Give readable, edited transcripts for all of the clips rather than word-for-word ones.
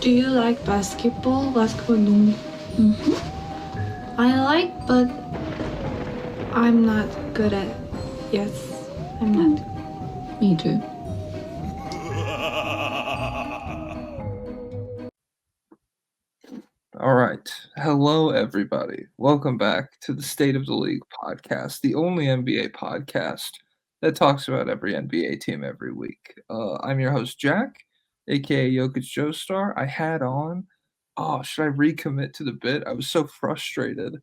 Do you like basketball? Basketball, no. I like, but I'm not good at. Yes, I'm not. Me too. All right. Hello, everybody. Welcome back to the State of the League podcast, the only NBA podcast that talks about every NBA team every week. I'm your host, Jack, aka Jokic Joestar. I had on. Oh, should I recommit to the bit? I was so frustrated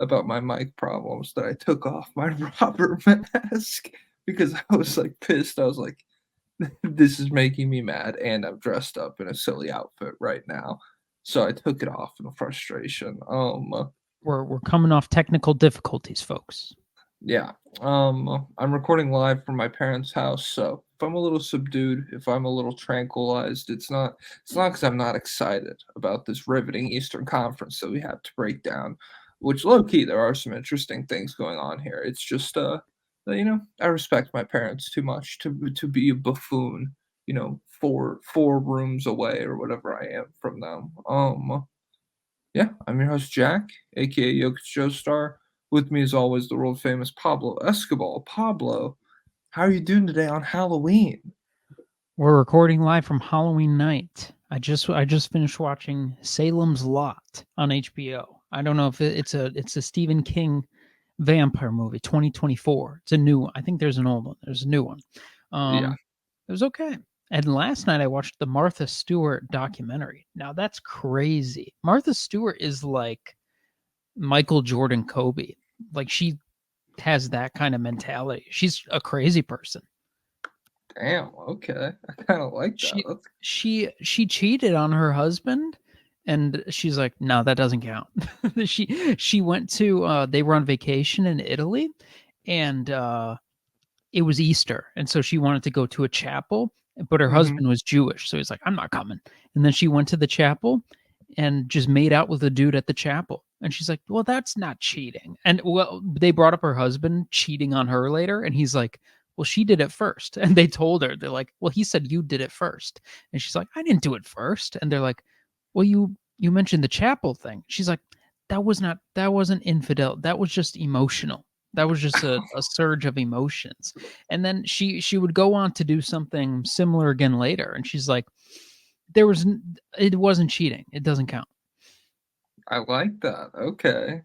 about my mic problems that I took off my Robert mask because I was like pissed. I was like, this is making me mad, and I'm dressed up in a silly outfit right now. So I took it off in frustration. We're coming off technical difficulties, folks. Yeah. I'm recording live from my parents' house, so if I'm a little subdued, if I'm a little tranquilized, it's not because I'm not excited about this riveting Eastern Conference that we have to break down. Which low key, there are some interesting things going on here. It's just I respect my parents too much to be a buffoon, four rooms away or whatever I am from them. Yeah, I'm your host Jack, aka Jokic Joestar. With me, as always, the world famous Pablo Escobar. Pablo, how are you doing today on Halloween? We're recording live from Halloween night. I just finished watching Salem's Lot on HBO. I don't know if it's a Stephen King vampire movie, 2024. It's a new one. I think there's an old one. There's a new one. Yeah. It was okay. And last night I watched the Martha Stewart documentary. Now that's crazy. Martha Stewart is like Michael Jordan Kobe. Like she has that kind of mentality. She's a crazy person. Damn. Okay. I kind of like that. She cheated on her husband, and she's like, no, that doesn't count. she went to they were on vacation in Italy, and it was Easter, and so she wanted to go to a chapel, but her husband was Jewish, so he's like, I'm not coming. And then she went to the chapel and just made out with a dude at the chapel. And she's like, well, that's not cheating. And well, they brought up her husband cheating on her later, and he's like, well, she did it first. And they told her, they're like, well, he said you did it first. And she's like, I didn't do it first. And they're like, well, you mentioned the chapel thing. She's like, that wasn't infidel. That was just emotional. That was just a surge of emotions. And then she would go on to do something similar again later. And she's like, it wasn't cheating. It doesn't count. I like that. Okay.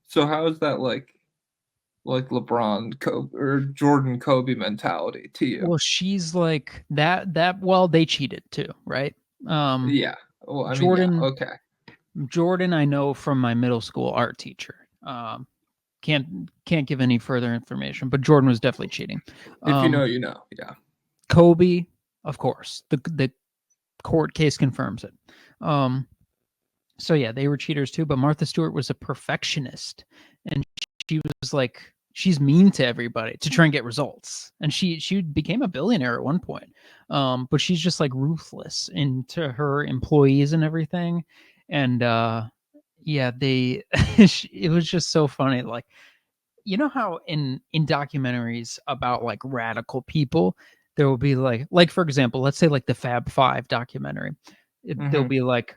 So how is that like LeBron Kobe or Jordan Kobe mentality to you? Well, she's like that. Well, they cheated too, right? Yeah. Well, I mean, Jordan. yeah. Okay. Jordan, I know from my middle school art teacher. Can't give any further information, but Jordan was definitely cheating. If you know, you know. Yeah. Kobe, of course. The court case confirms it. So yeah, they were cheaters too, but Martha Stewart was a perfectionist, and she was like, she's mean to everybody to try and get results. And she became a billionaire at one point. But she's just like ruthless into her employees and everything. And yeah, they it was just so funny. Like, you know how in documentaries about like radical people, there will be like for example, let's say like the Fab Five documentary. There'll be like,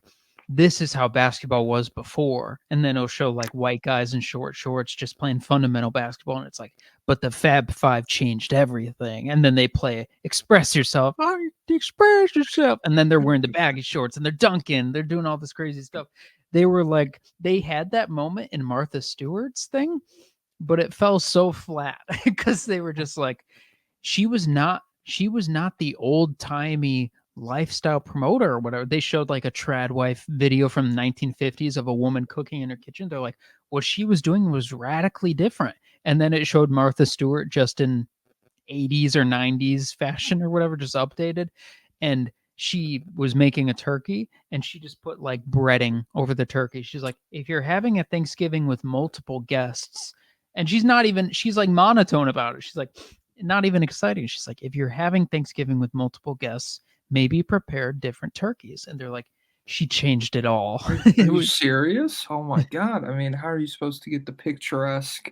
this is how basketball was before, and then it'll show like white guys in short shorts just playing fundamental basketball, and it's like, but the Fab Five changed everything. And then they play Express Yourself, express yourself, and then they're wearing the baggy shorts and they're dunking, they're doing all this crazy stuff. They were like, they had that moment in Martha Stewart's thing, but it fell so flat because they were just like, she was not the old-timey lifestyle promoter or whatever. They showed like a trad wife video from the 1950s of a woman cooking in her kitchen. They're like, what she was doing was radically different. And then it showed Martha Stewart just in 80s or 90s fashion or whatever, just updated. And she was making a turkey, and she just put like breading over the turkey. She's like, if you're having a Thanksgiving with multiple guests, and she's like monotone about it. She's like, not even exciting. She's like, if you're having Thanksgiving with multiple guests, maybe prepare different turkeys. And they're like, she changed it all. Are you serious? Oh my god. I mean, how are you supposed to get the picturesque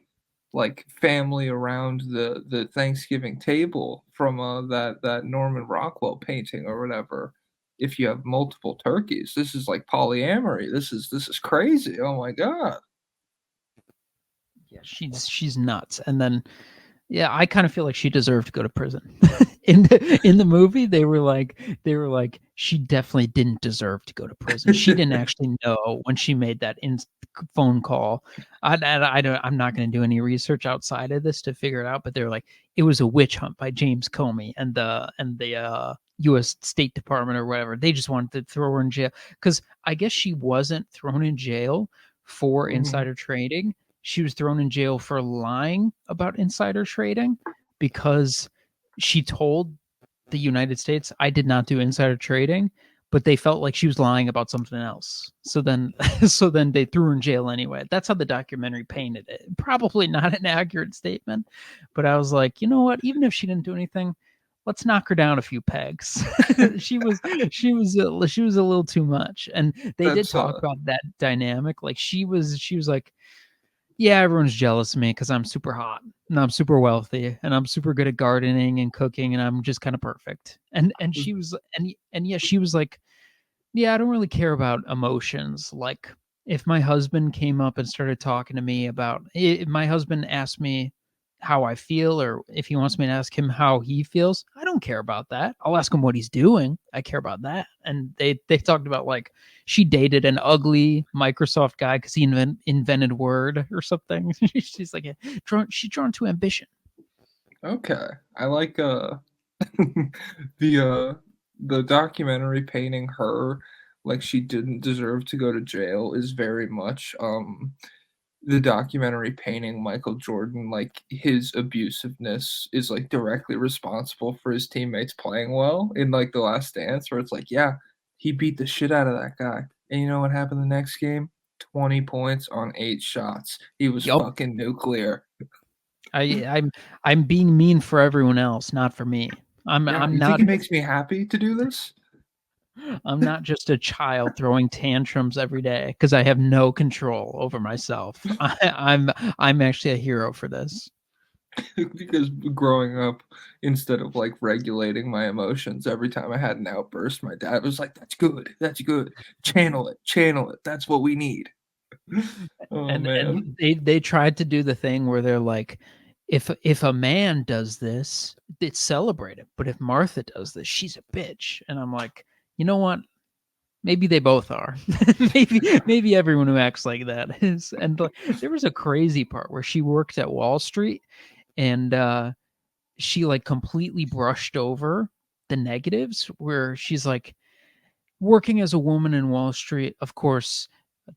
like family around the Thanksgiving table from that Norman Rockwell painting or whatever? if you have multiple turkeys. This is like polyamory. This is crazy. Oh my god. Yeah, she's nuts. And then yeah, I kind of feel like she deserved to go to prison. In the movie, they were like she definitely didn't deserve to go to prison. She didn't actually know when she made that phone call. I'm not going to do any research outside of this to figure it out, but they're like it was a witch hunt by James Comey and the U.S. State Department or whatever. They just wanted to throw her in jail because I guess she wasn't thrown in jail for Mhm. insider trading. She was thrown in jail for lying about insider trading because she told the United States, I did not do insider trading, but they felt like she was lying about something else. So then so then they threw her in jail anyway. That's how the documentary painted it. Probably not an accurate statement, but I was like, you know what? Even if she didn't do anything, let's knock her down a few pegs. She was a little too much. And they did That's talk about that dynamic. Like she was like, yeah, everyone's jealous of me because I'm super hot and I'm super wealthy and I'm super good at gardening and cooking and I'm just kind of perfect. And she was and yeah, she was like, yeah, I don't really care about emotions. Like if my husband came up and started talking to me about if my husband asked me how I feel or if he wants me to ask him how he feels, I don't care about that. I'll ask him what he's doing. I care about that. And they talked about like she dated an ugly Microsoft guy because he invented Word or something. She's like she's drawn to ambition. okay. I like the the documentary painting her like she didn't deserve to go to jail is very much the documentary painting Michael Jordan like his abusiveness is like directly responsible for his teammates playing well in like The Last Dance where it's like, yeah, he beat the shit out of that guy. And you know what happened the next game? 20 points on 8 shots. He was Yup. fucking nuclear. I'm being mean for everyone else, not for me. Yeah, I'm you think not it makes me happy to do this? I'm not just a child throwing tantrums every day because I have no control over myself. I'm actually a hero for this. Because growing up, instead of like regulating my emotions every time I had an outburst, my dad was like, that's good. Channel it. That's what we need. Oh And man. they tried to do the thing where they're like, if a man does this, it's celebrated. But if Martha does this, she's a bitch. And I'm like, you know what? Maybe they both are. maybe everyone who acts like that is. And like, there was a crazy part where she worked at Wall Street and she like completely brushed over the negatives where she's like working as a woman in Wall Street, of course,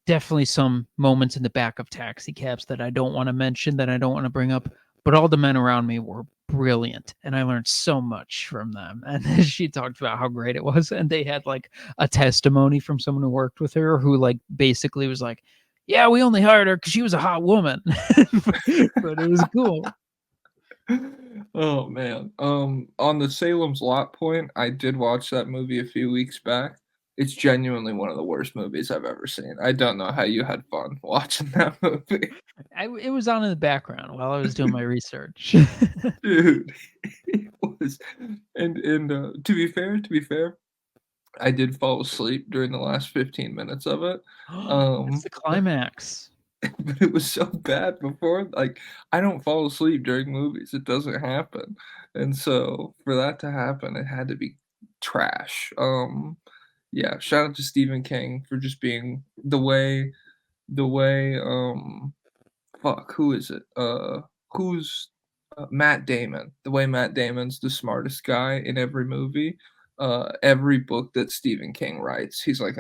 definitely some moments in the back of taxi cabs that I don't want to mention, that I don't want to bring up, but all the men around me were brilliant and I learned so much from them. And then she talked about how great it was, and they had like a testimony from someone who worked with her who like basically was like, yeah, we only hired her because she was a hot woman. But it was cool. Oh man. On the Salem's Lot point, I did watch that movie a few weeks back. It's genuinely one of the worst movies I've ever seen. I don't know how you had fun watching that movie. It was on in the background while I was doing my research. Dude, it was and to be fair, I did fall asleep during the last 15 minutes of it. It's Um, the climax. but it was so bad before, like, I don't fall asleep during movies, it doesn't happen, and so for that to happen, it had to be trash. Yeah, shout out to Stephen King for just being the way, fuck, who is it? Who's Matt Damon? The way Matt Damon's the smartest guy in every movie. Every book that Stephen King writes, he's like,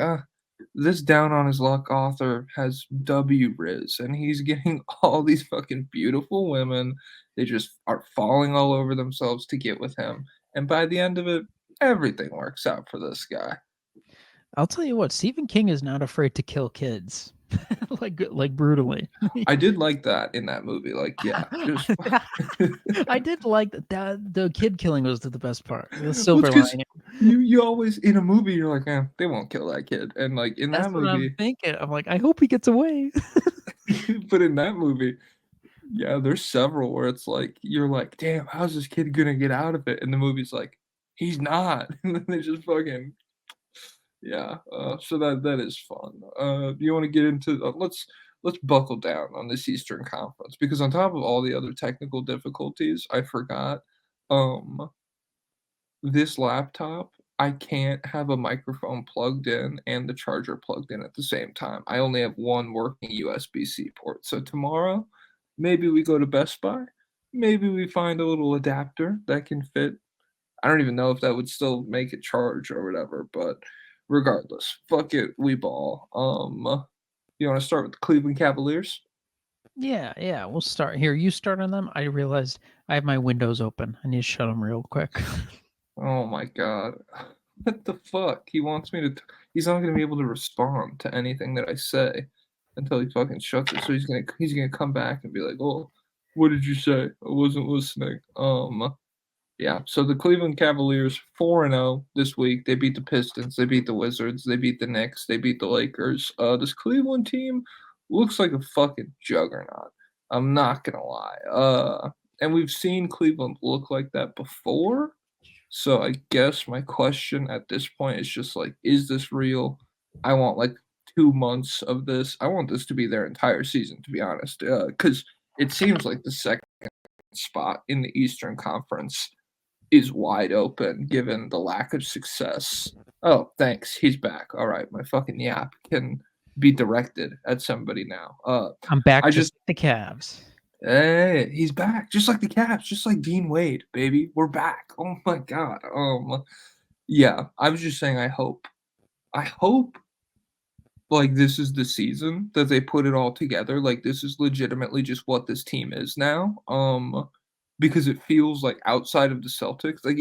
this down on his luck author has W Riz, and he's getting all these fucking beautiful women. They just are falling all over themselves to get with him. And by the end of it, everything works out for this guy. I'll tell you what, Stephen King is not afraid to kill kids. like brutally. I did like that in that movie. Like, yeah, just I did like that the kid killing was the best part. The well, silver it's 'cause lining. you always in a movie, you're like, they won't kill that kid," and, like, in That's that what I'm movie thinking. I'm like, I hope he gets away. but in that movie, yeah, there's several where it's like, you're like, "Damn, how's this kid gonna get out of it?" And the movie's like, "He's not," and then they just fucking Yeah. So that is fun. You want to get into let's buckle down on this Eastern Conference because on top of all the other technical difficulties, I forgot. Um, this laptop, I can't have a microphone plugged in and the charger plugged in at the same time. I only have one working USB-C port. So tomorrow, maybe we go to Best Buy. Maybe we find a little adapter that can fit. I don't even know if that would still make it charge or whatever, but regardless, fuck it, we ball. You want to start with the Cleveland Cavaliers? Yeah, we'll start here. You start on them. I realized I have my windows open. I need to shut them real quick. Oh my god. What the fuck? He wants me to he's not gonna be able to respond to anything that I say until he fucking shuts it. So he's gonna come back and be like, "Oh, what did you say? I wasn't listening." Yeah, so the Cleveland Cavaliers 4-0 this week. They beat the Pistons, they beat the Wizards, they beat the Knicks, they beat the Lakers. This Cleveland team looks like a fucking juggernaut. I'm not gonna lie. And we've seen Cleveland look like that before. So I guess my question at this point is just like, is this real? I want like 2 months of this. I want this to be their entire season, to be honest, because it seems like the second spot in the Eastern Conference is wide open given the lack of success. Oh, thanks. He's back. All right, my fucking yap can be directed at somebody now. I'm back I just just like the Cavs. Hey, he's back, just like the Caps, just like Dean Wade, baby. We're back. Oh my god. Yeah, I was just saying I hope like this is the season that they put it all together. Like this is legitimately just what this team is now. Because it feels like outside of the Celtics, like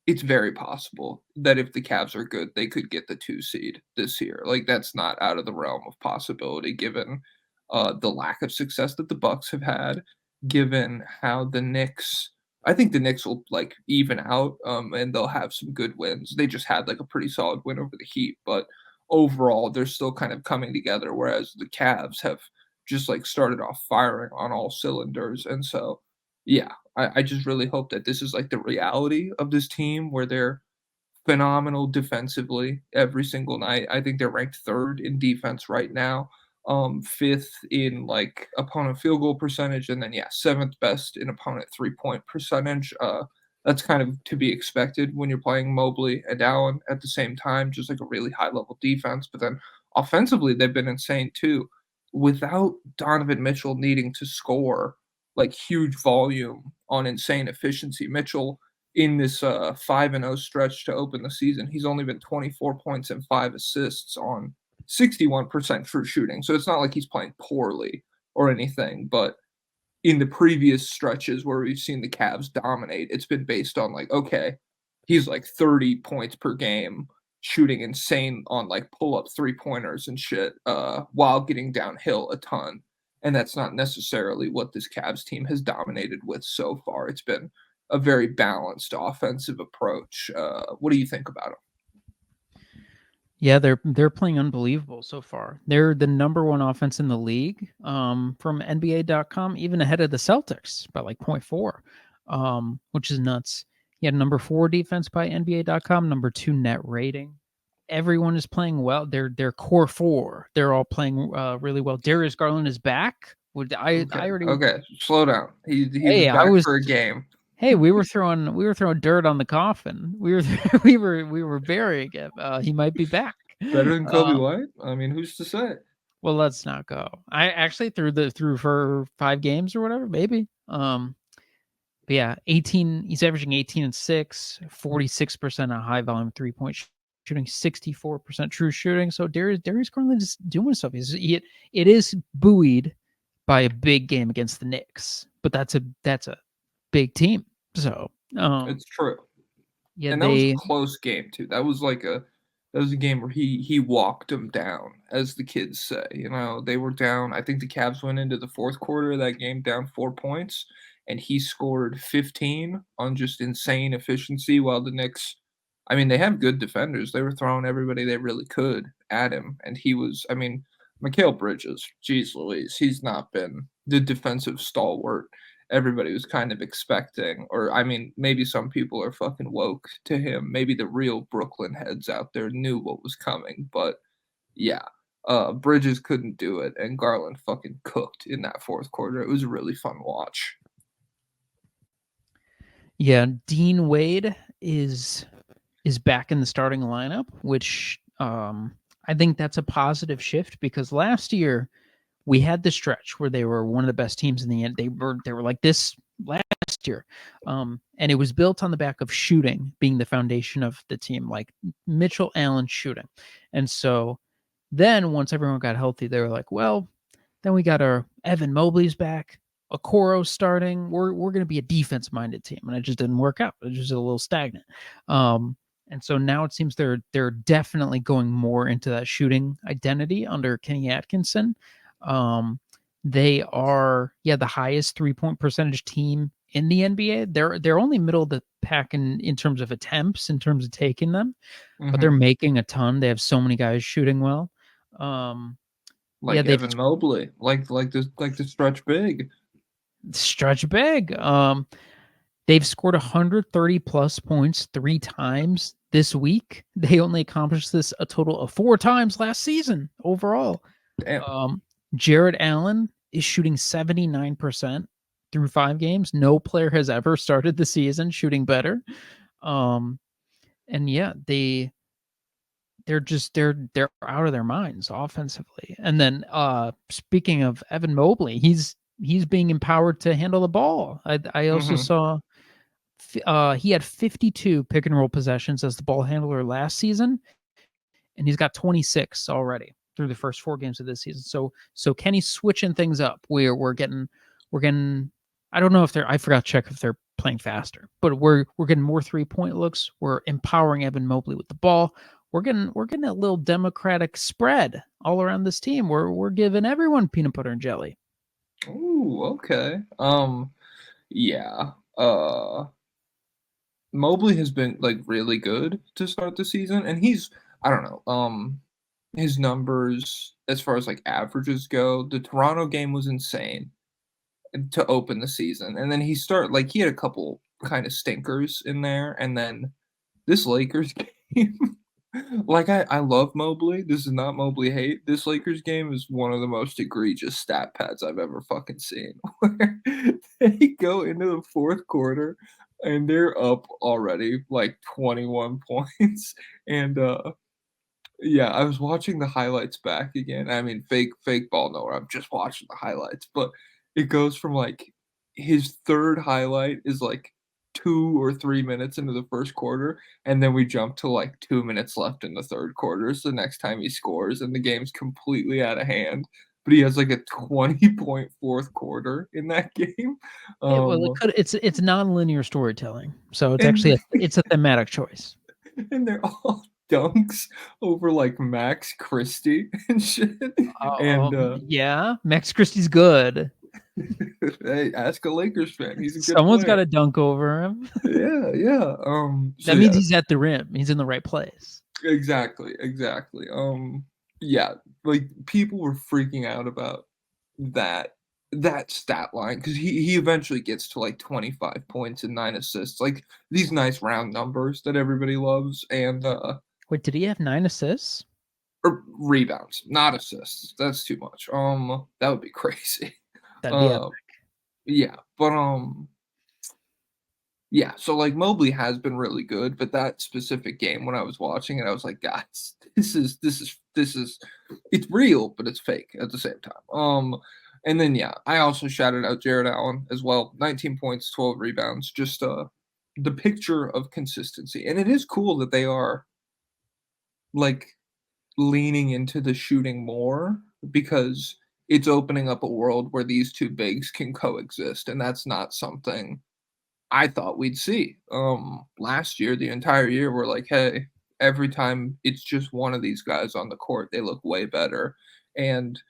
it's very possible that if the Cavs are good, they could get the 2 seed this year. Like that's not out of the realm of possibility given the lack of success that the Bucks have had, given how the Knicks I think the Knicks will like even out and they'll have some good wins. They just had like a pretty solid win over the Heat, but overall they're still kind of coming together whereas the Cavs have just like started off firing on all cylinders. And so yeah, I just really hope that this is like the reality of this team where they're phenomenal defensively every single night. I think they're ranked third in defense right now, fifth in like opponent field goal percentage, and then yeah, seventh best in opponent 3-point percentage. That's kind of to be expected when you're playing Mobley and Allen at the same time, just like a really high level defense. But then offensively, they've been insane too. Without Donovan Mitchell needing to score like huge volume on insane efficiency, Mitchell in this 5-0 stretch to open the season, he's only been 24 points and 5 assists on 61% true shooting. So it's not like he's playing poorly or anything, but in the previous stretches where we've seen the Cavs dominate, it's been based on like, okay, he's like 30 points per game, shooting insane on like pull up 3-pointers and shit, while getting downhill a ton. And that's not necessarily what this Cavs team has dominated with so far. It's been a very balanced offensive approach. What do you think about it? Yeah, they're playing unbelievable so far. They're the number one offense in the league, from NBA.com, even ahead of the Celtics by like 0.4, which is nuts. Yeah, number 4 defense by NBA.com, number 2 net rating. Everyone is playing well. They're core 4. They're all playing really well. Darius Garland is back. I Okay, already okay, slow down. He was Hey, I back was for a game. Hey, we were throwing dirt on the coffin. We were we were burying him. He might be back. Better than Kobe Uh, White? I mean, who's to say? well, let's not go. I actually threw for 5 games or whatever, maybe. But yeah, 18. He's averaging 18 and 6, 46% on high volume 3-point shooting, 64% true shooting. So Darius Garland is doing stuff. It is buoyed by a big game against the Knicks, but that's a big team. So It's true. yeah, And that was a close game too. That was a game where he walked them down, as the kids say. You know, they were down. I think the Cavs went into the fourth quarter of that game down 4 points, and he scored 15 on just insane efficiency. While the Knicks, I mean, they have good defenders. They were throwing everybody they really could at him, and he was. I mean, Mikal Bridges, geez Louise, he's not been the defensive stalwart everybody was kind of expecting, or I mean, maybe some people are fucking woke to him. Maybe the real Brooklyn heads out there knew what was coming, but yeah, Bridges couldn't do it, and Garland fucking cooked in that fourth quarter. It was a really fun watch. Yeah, Dean Wade is back in the starting lineup, which I think that's a positive shift because last year we had the stretch where they were one of the best teams in the end. They were like this last year, and it was built on the back of shooting being the foundation of the team, like Mitchell Allen shooting. And so then once everyone got healthy, they were like, well, then we got our Evan Mobley's back, Okoro starting. We're going to be a defense minded team, and it just didn't work out. It was just a little stagnant. And so now it seems they're definitely going more into that shooting identity under Kenny Atkinson. They are the highest 3-point percentage team in the NBA. They're only middle of the pack in terms of attempts, in terms of taking them, but they're making a ton. They have so many guys shooting well. Like Evan Mobley, like the stretch big. Stretch big. They've scored 130 plus points 3 times this week. They only accomplished this a total of 4 times last season overall. Damn. Jared Allen is shooting 79% through 5 games. No player has ever started the season shooting better. And yeah, they're out of their minds offensively. And then speaking of Evan Mobley, he's being empowered to handle the ball. I also saw he had 52 pick and roll possessions as the ball handler last season, and he's got 26 already through the first 4 games of this season. So Kenny's switching things up. We're getting I don't know if I forgot to check if they're playing faster, but we're getting more 3-point looks. We're empowering Evan Mobley with the ball. We're getting a little democratic spread all around this team. We're giving everyone peanut butter and jelly. Ooh, okay. Yeah. Mobley has been like really good to start the season, and he's I don't know. His numbers as far as like averages go, the Toronto game was insane to open the season, and then he had a couple kind of stinkers in there, and then this Lakers game. Like I love Mobley. This is not Mobley hate. This Lakers game is one of the most egregious stat pads I've ever fucking seen. Where they go into the fourth quarter and they're up already like 21 points. And yeah, I was watching the highlights back again. I mean, fake ball nowhere. I'm just watching the highlights, but it goes from like his third highlight is like 2 or 3 minutes into the first quarter, and then we jump to like 2 minutes left in the third quarter. So the next time he scores, and the game's completely out of hand. But he has like a 20-point fourth quarter in that game. It's non-linear storytelling, so it's actually it's a thematic choice. And they're all dunks over like Max Christie and shit. And yeah, Max Christie's good. Hey, ask a Lakers fan. He's a good Someone's player. got to dunk over him. Yeah. That means he's at the rim. He's in the right place. Exactly. Yeah, like people were freaking out about that stat line because he eventually gets to like 25 points and 9 assists, like these nice round numbers that everybody loves. And wait, did he have 9 assists? Or rebounds, not assists. That's too much. That would be crazy. That'd be epic. Yeah, but yeah, so like Mobley has been really good, but that specific game when I was watching it, I was like, guys, this is it's real, but it's fake at the same time. And then yeah, I also shouted out Jared Allen as well. 19 points, 12 rebounds, just the picture of consistency. And it is cool that they are like leaning into the shooting more because it's opening up a world where these two bigs can coexist, and that's not something I thought we'd see. Last year, the entire year, we're like, hey, every time it's just one of these guys on the court, they look way better. And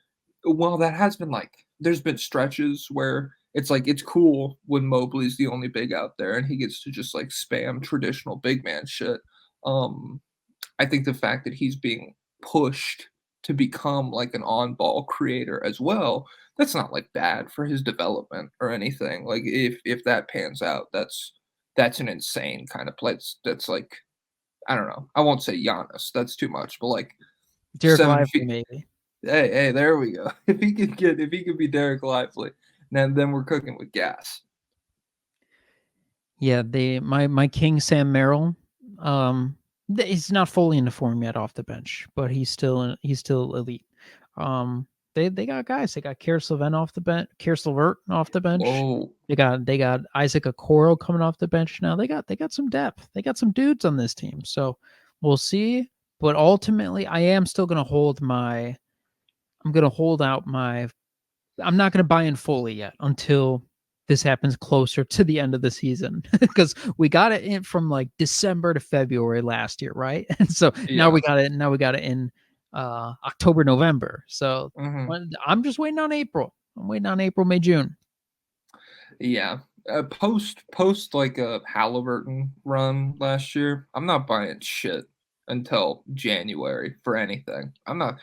while that has been like, there's been stretches where it's like, it's cool when Mobley's the only big out there and he gets to just like spam traditional big man shit. I think the fact that he's being pushed to become like an on-ball creator as well, that's not like bad for his development or anything. Like if that pans out, that's an insane kind of play. That's like I don't know. I won't say Giannis. That's too much. But like Derek 7 Lively, feet. maybe. Hey, there we go. If he could be Derek Lively, then we're cooking with gas. Yeah, my king Sam Merrill, he's not fully into form yet off the bench, but he's still elite. They got guys. They got Karis LeVert off the bench. Whoa. They got Isaac Okoro coming off the bench now. They got some depth. They got some dudes on this team. So we'll see. But ultimately, I am still gonna I'm gonna hold out my. I'm not gonna buy in fully yet until this happens closer to the end of the season because we got it in from like December to February last year, right? And so now Yeah. we got it in October, November. So Hmm. I'm just waiting on April. I'm waiting on April, May, June. Yeah. Post like a Halliburton run last year, I'm not buying shit until January for anything. I'm not.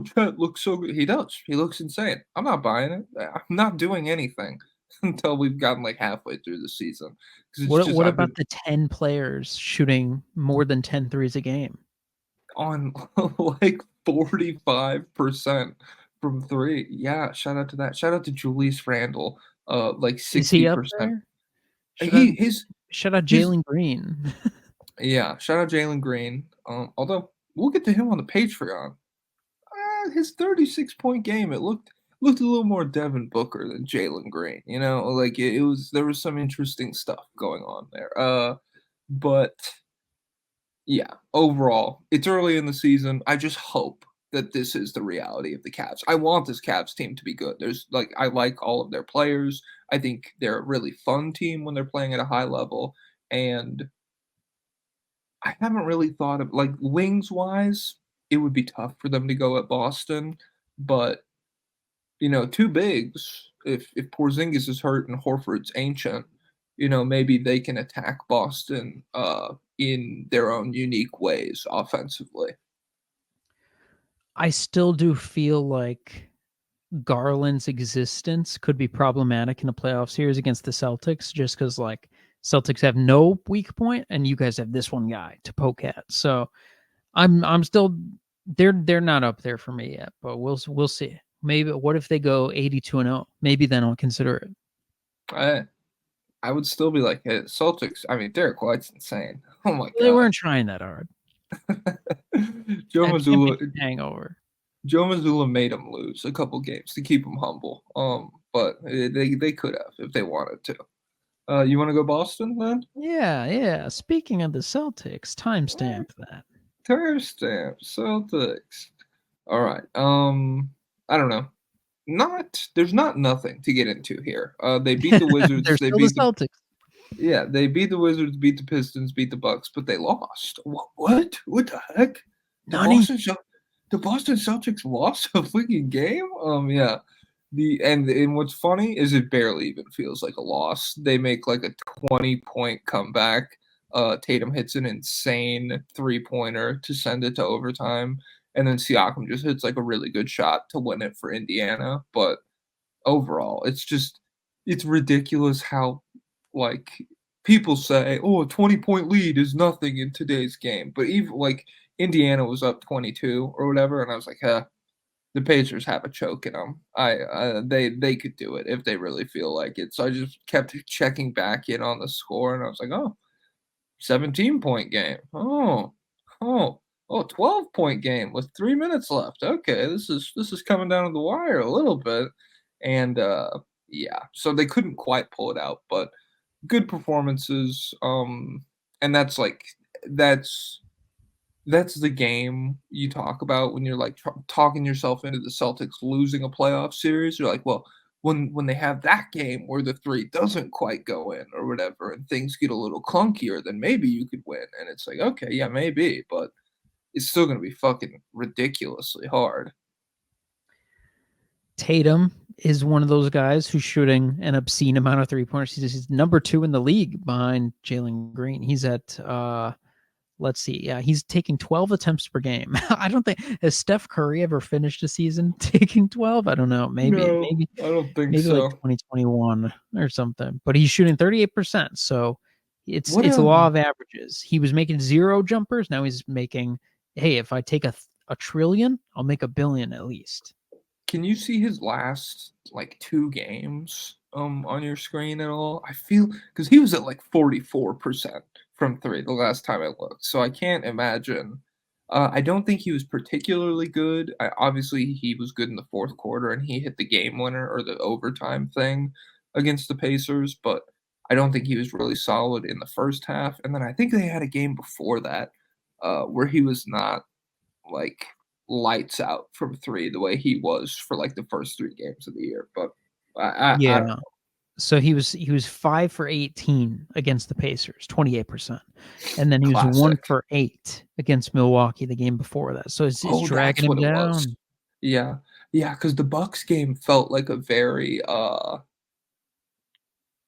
Chet looks so good. He does. He looks insane. I'm not buying it. I'm not doing anything until we've gotten like halfway through the season. Because it's just What I've about been the 10 players shooting more than 10 threes a game? on like 45% from three. Yeah, shout out to that. Shout out to Julius Randle. Like Is he up 60%. there? Should I He shout out his Jalen Green? Yeah, shout out Jalen Green. Although we'll get to him on the Patreon. His 36-point game, it looked a little more Devin Booker than Jalen Green. You know, like it was there was some interesting stuff going on there. But yeah, overall, it's early in the season. I just hope that this is the reality of the Cavs. I want this Cavs team to be good. I like all of their players. I think they're a really fun team when they're playing at a high level. And I haven't really thought of like wings wise, it would be tough for them to go at Boston, but two bigs. If Porzingis is hurt and Horford's ancient, maybe they can attack Boston in their own unique ways offensively. I still do feel like Garland's existence could be problematic in a playoff series against the Celtics, just because like Celtics have no weak point and you guys have this one guy to poke at. So I'm still they're not up there for me yet, but we'll see. Maybe what if they go 82-0? Maybe then I'll consider it. I would still be like, hey, Celtics. I mean, Derek White's insane. Oh my They god. weren't trying that hard. Joe That Mazzulla championship hangover. Joe Mazzulla made him lose a couple games to keep him humble. But they could have if they wanted to. You want to go Boston then? Yeah. Speaking of the Celtics, timestamp that. Timestamp Celtics. All right. I don't know. There's not nothing to get into here. They beat the They're Wizards. They still the beat the Celtics. Yeah. They beat the Wizards. Beat the Pistons. Beat the Bucks. But they lost. What? What the heck? The Nani? The Boston Celtics lost a freaking game. Yeah. And what's funny is it barely even feels like a loss. They make like a 20-point comeback. Tatum hits an insane 3-pointer to send it to overtime, and then Siakam just hits like a really good shot to win it for Indiana. But overall, it's ridiculous how like people say, "Oh, a 20-point lead is nothing in today's game." But even like Indiana was up 22 or whatever, and I was like, "Huh, the Pacers have a choke in them. They could do it if they really feel like it." So I just kept checking back in on the score, and I was like, "Oh, 17-point game. Oh, 12-point game with 3 minutes left. Okay, this is coming down to the wire a little bit." And yeah, so they couldn't quite pull it out, but good performances. And that's that's the game you talk about when you're like talking yourself into the Celtics losing a playoff series. You're like, well, when they have that game where the three doesn't quite go in or whatever, and things get a little clunkier, then maybe you could win. And it's like, okay, yeah, maybe, but it's still gonna be fucking ridiculously hard. Tatum is one of those guys who's shooting an obscene amount of 3-pointers. He's number 2 in the league behind Jalen Green. He's at let's see. Yeah, he's taking 12 attempts per game. I don't think has Steph Curry ever finished a season taking 12? I don't know. Maybe No, I don't think maybe like so. 2021 or something. But he's shooting 38%. So it's What law of averages. He was making 0 jumpers. Now he's making, hey, if I take a trillion, I'll make $1 billion at least. Can you see his last like 2 games on your screen at all? I feel because he was at like 44% from three the last time I looked, so I can't imagine. I don't think he was particularly good. Obviously, he was good in the fourth quarter, and he hit the game winner or the overtime thing against the Pacers, but I don't think he was really solid in the first half. And then I think they had a game before that where he was not like lights out from three the way he was for like the first 3 games of the year. But I don't Yeah. know. So he was 5 for 18 against the Pacers, 28%. And then he was 1 Classic. for 8 against Milwaukee the game before that. So it's Oh, dragging that's him what it was. down. Yeah. Yeah, because the Bucks game felt like a very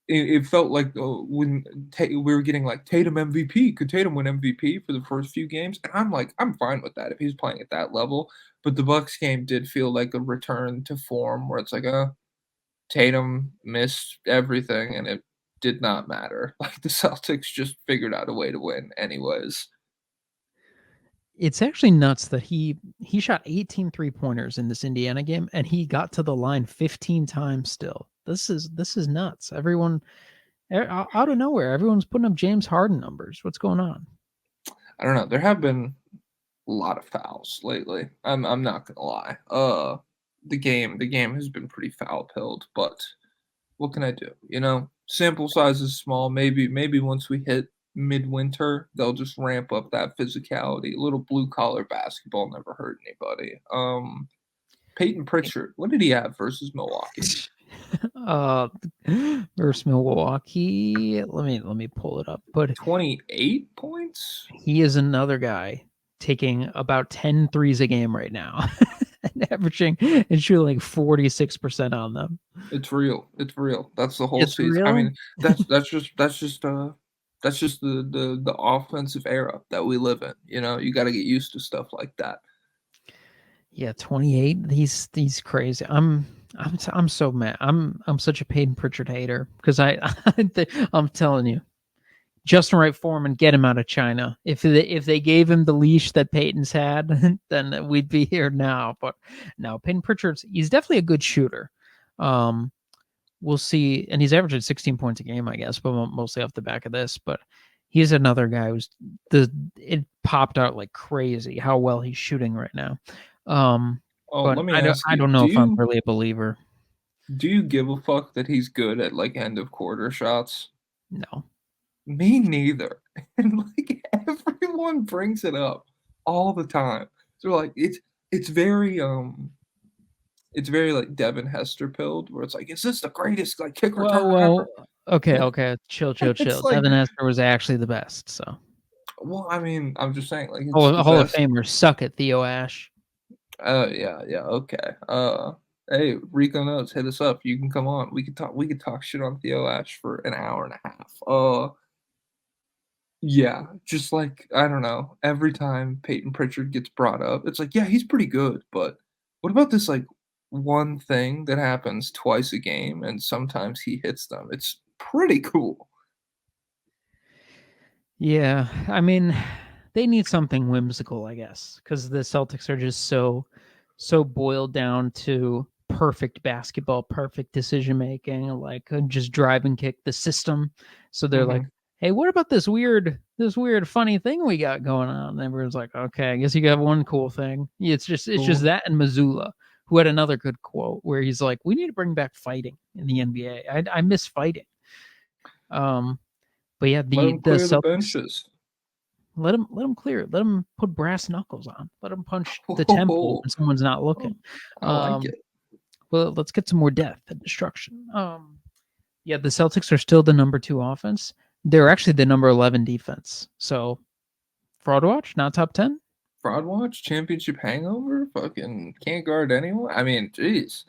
it felt like when we were getting like Tatum MVP. Could Tatum win MVP for the first few games? And I'm like, I'm fine with that if he's playing at that level. But the Bucks game did feel like a return to form where it's like, Tatum missed everything, and it did not matter. Like, the Celtics just figured out a way to win anyways. It's actually nuts that he shot 18 3-pointers in this Indiana game and he got to the line 15 times still. This is nuts. Everyone out of nowhere, everyone's putting up James Harden numbers. What's going on? I don't know. There have been a lot of fouls lately. I'm not gonna lie. The game has been pretty foul-pilled, but what can I do? Sample size is small. Maybe once we hit midwinter, they'll just ramp up that physicality. A little blue collar basketball never hurt anybody. Peyton Pritchard, what did he have versus Milwaukee? uh versus Milwaukee. Let me pull it up. But 28 points? he is another guy taking about 10 threes a game right now. And averaging and shooting like 46% on them. It's real. It's real. That's the whole It's season. I real. mean, that's just the offensive era that we live in. You got to get used to stuff like that. Yeah, 28. He's crazy. I'm so mad. I'm such a Peyton Pritchard hater because I'm telling you, Justin Wright Foreman, get him out of China. If they gave him the leash that Peyton's had, then we'd be here now. But no, Peyton he's definitely a good shooter. We'll see, and he's averaging 16 points a game, I guess, but mostly off the back of this. But he's another guy it popped out like crazy how well he's shooting right now. But Let me ask I you: don't know if I'm really a believer. Do you give a fuck that he's good at like end of quarter shots? No. Me neither. And like everyone brings it up all the time. So like it's very like Devin Hester pilled, where it's like, is this the greatest like kick returner ever? Okay. Chill. It's like, Devin Hester was actually the best. So, well, I mean, I'm just saying, like, it's the Hall of best. Famers suck at Theo Ash. Yeah, okay. Hey, Rico knows, hit us up. You can come on. We could talk shit on Theo Ash for an hour and a half. Yeah, just like, I don't know. Every time Peyton Pritchard gets brought up, it's like, yeah, he's pretty good, but what about this like one thing that happens twice a game and sometimes he hits them? It's pretty cool. Yeah, I mean, they need something whimsical, I guess, because the Celtics are just so boiled down to perfect basketball, perfect decision making, like just drive and kick the system. So they're like, Mhm. "Hey, what about this weird funny thing we got going on?" And everyone's like, "Okay, I guess you got one cool thing." Yeah, it's just Cool. that and Missoula, who had another good quote where he's like, "We need to bring back fighting in the NBA. I miss fighting." Um, but yeah, Let the him clear the Celtics, benches. let him clear it. Let him put brass knuckles on. Let him punch the temple Oh, when someone's not looking. I like Um, it. well, let's get some more death and destruction. Yeah, the Celtics are still the number 2 offense. They're actually the number 11 defense. So fraud watch, not top 10. Fraud watch, championship hangover, fucking can't guard anyone. I mean, jeez.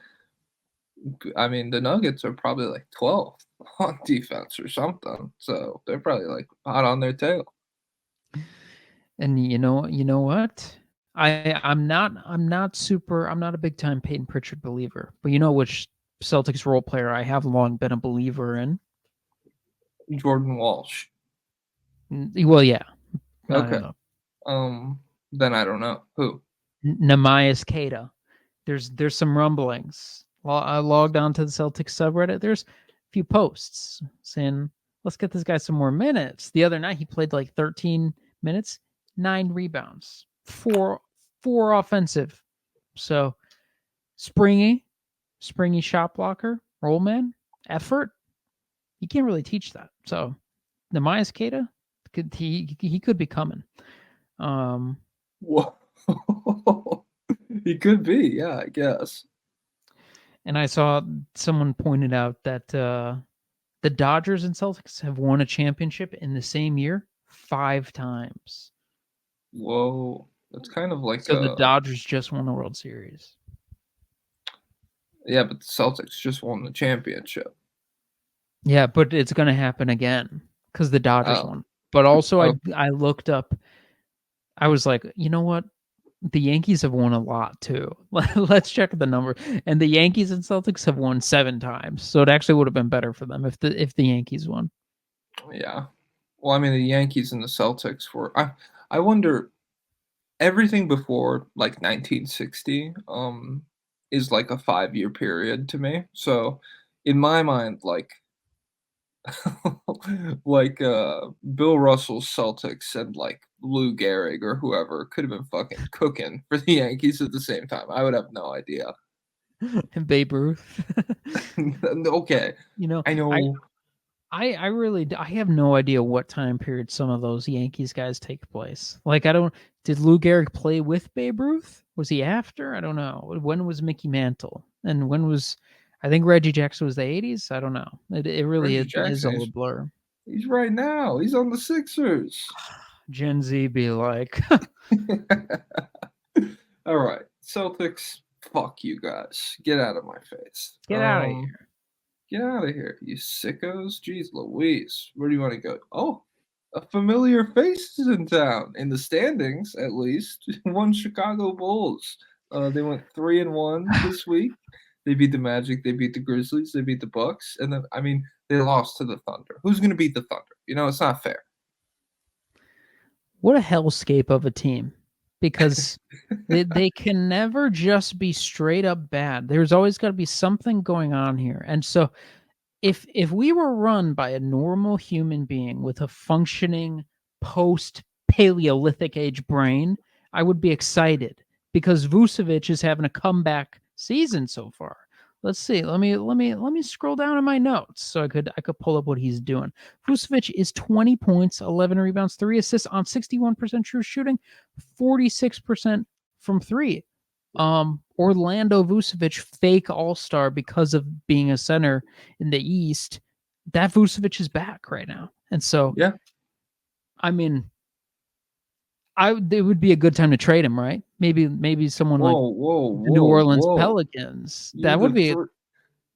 I mean, the Nuggets are probably like 12th on defense or something. So they're probably like hot on their tail. And you know what? I'm not a big time Peyton Pritchard believer, but you know which Celtics role player I have long been a believer in. Jordan Walsh. Well, yeah, not Okay. enough. Then I don't know who. Namias Keita. There's some rumblings. I logged onto the Celtics subreddit. There's a few posts saying, let's get this guy some more minutes. The other night he played like 13 minutes, 9 rebounds, four offensive. So springy shot blocker, roll man, effort. You can't really teach that. So Namias Keita he could be coming. Whoa. He could be, yeah, I guess. And I saw someone pointed out that the Dodgers and Celtics have won a championship in the same year 5 times. Whoa. That's kind of like So the Dodgers just won the World Series. Yeah, but the Celtics just won the championship. Yeah, but it's going to happen again because the Dodgers Oh. won. But also, Oh. I looked up. I was like, you know what? The Yankees have won a lot too. Let's check the number. And the Yankees and Celtics have won 7 times. So it actually would have been better for them if the Yankees won. Yeah. Well, I mean, the Yankees and the Celtics were. I wonder. Everything before like 1960 is like a 5-year period to me. So in my mind, like like Bill Russell's Celtics and like Lou Gehrig or whoever could have been fucking cooking for the Yankees at the same time. I would have no idea. And Babe Ruth. Okay. You know, I know. I really I have no idea what time period some of those Yankees guys take place. Like did Lou Gehrig play with Babe Ruth? Was he after? I don't know. When was Mickey Mantle? And when was I think Reggie Jackson was the 80s? I don't know. It really is all a blur. He's right now. He's on the Sixers. Gen Z be like. All right. Celtics, fuck you guys. Get out of my face. Get out of here. Get out of here, you sickos. Jeez Louise. Where do you want to go? Oh, a familiar face is in town. In the standings, at least. One Chicago Bulls. They went 3-1 this week. They beat the Magic. They beat the Grizzlies. They beat the Bucks. And then, I mean, they lost to the Thunder. Who's going to beat the Thunder? You know, it's not fair. What a hellscape of a team. Because they can never just be straight up bad. There's always got to be something going on here. And so if we were run by a normal human being with a functioning post-Paleolithic age brain, I would be excited because Vucevic is having a comeback season so far. Let's see. Let me scroll down in my notes so I could pull up what he's doing. Vucevic is 20 points, 11 rebounds, 3 assists on 61% true shooting, 46% from 3. Orlando Vucevic, fake all-star because of being a center in the East. That Vucevic is back right now. And so yeah. I mean, it would be a good time to trade him, right? Maybe someone like the New Orleans Pelicans. That would be.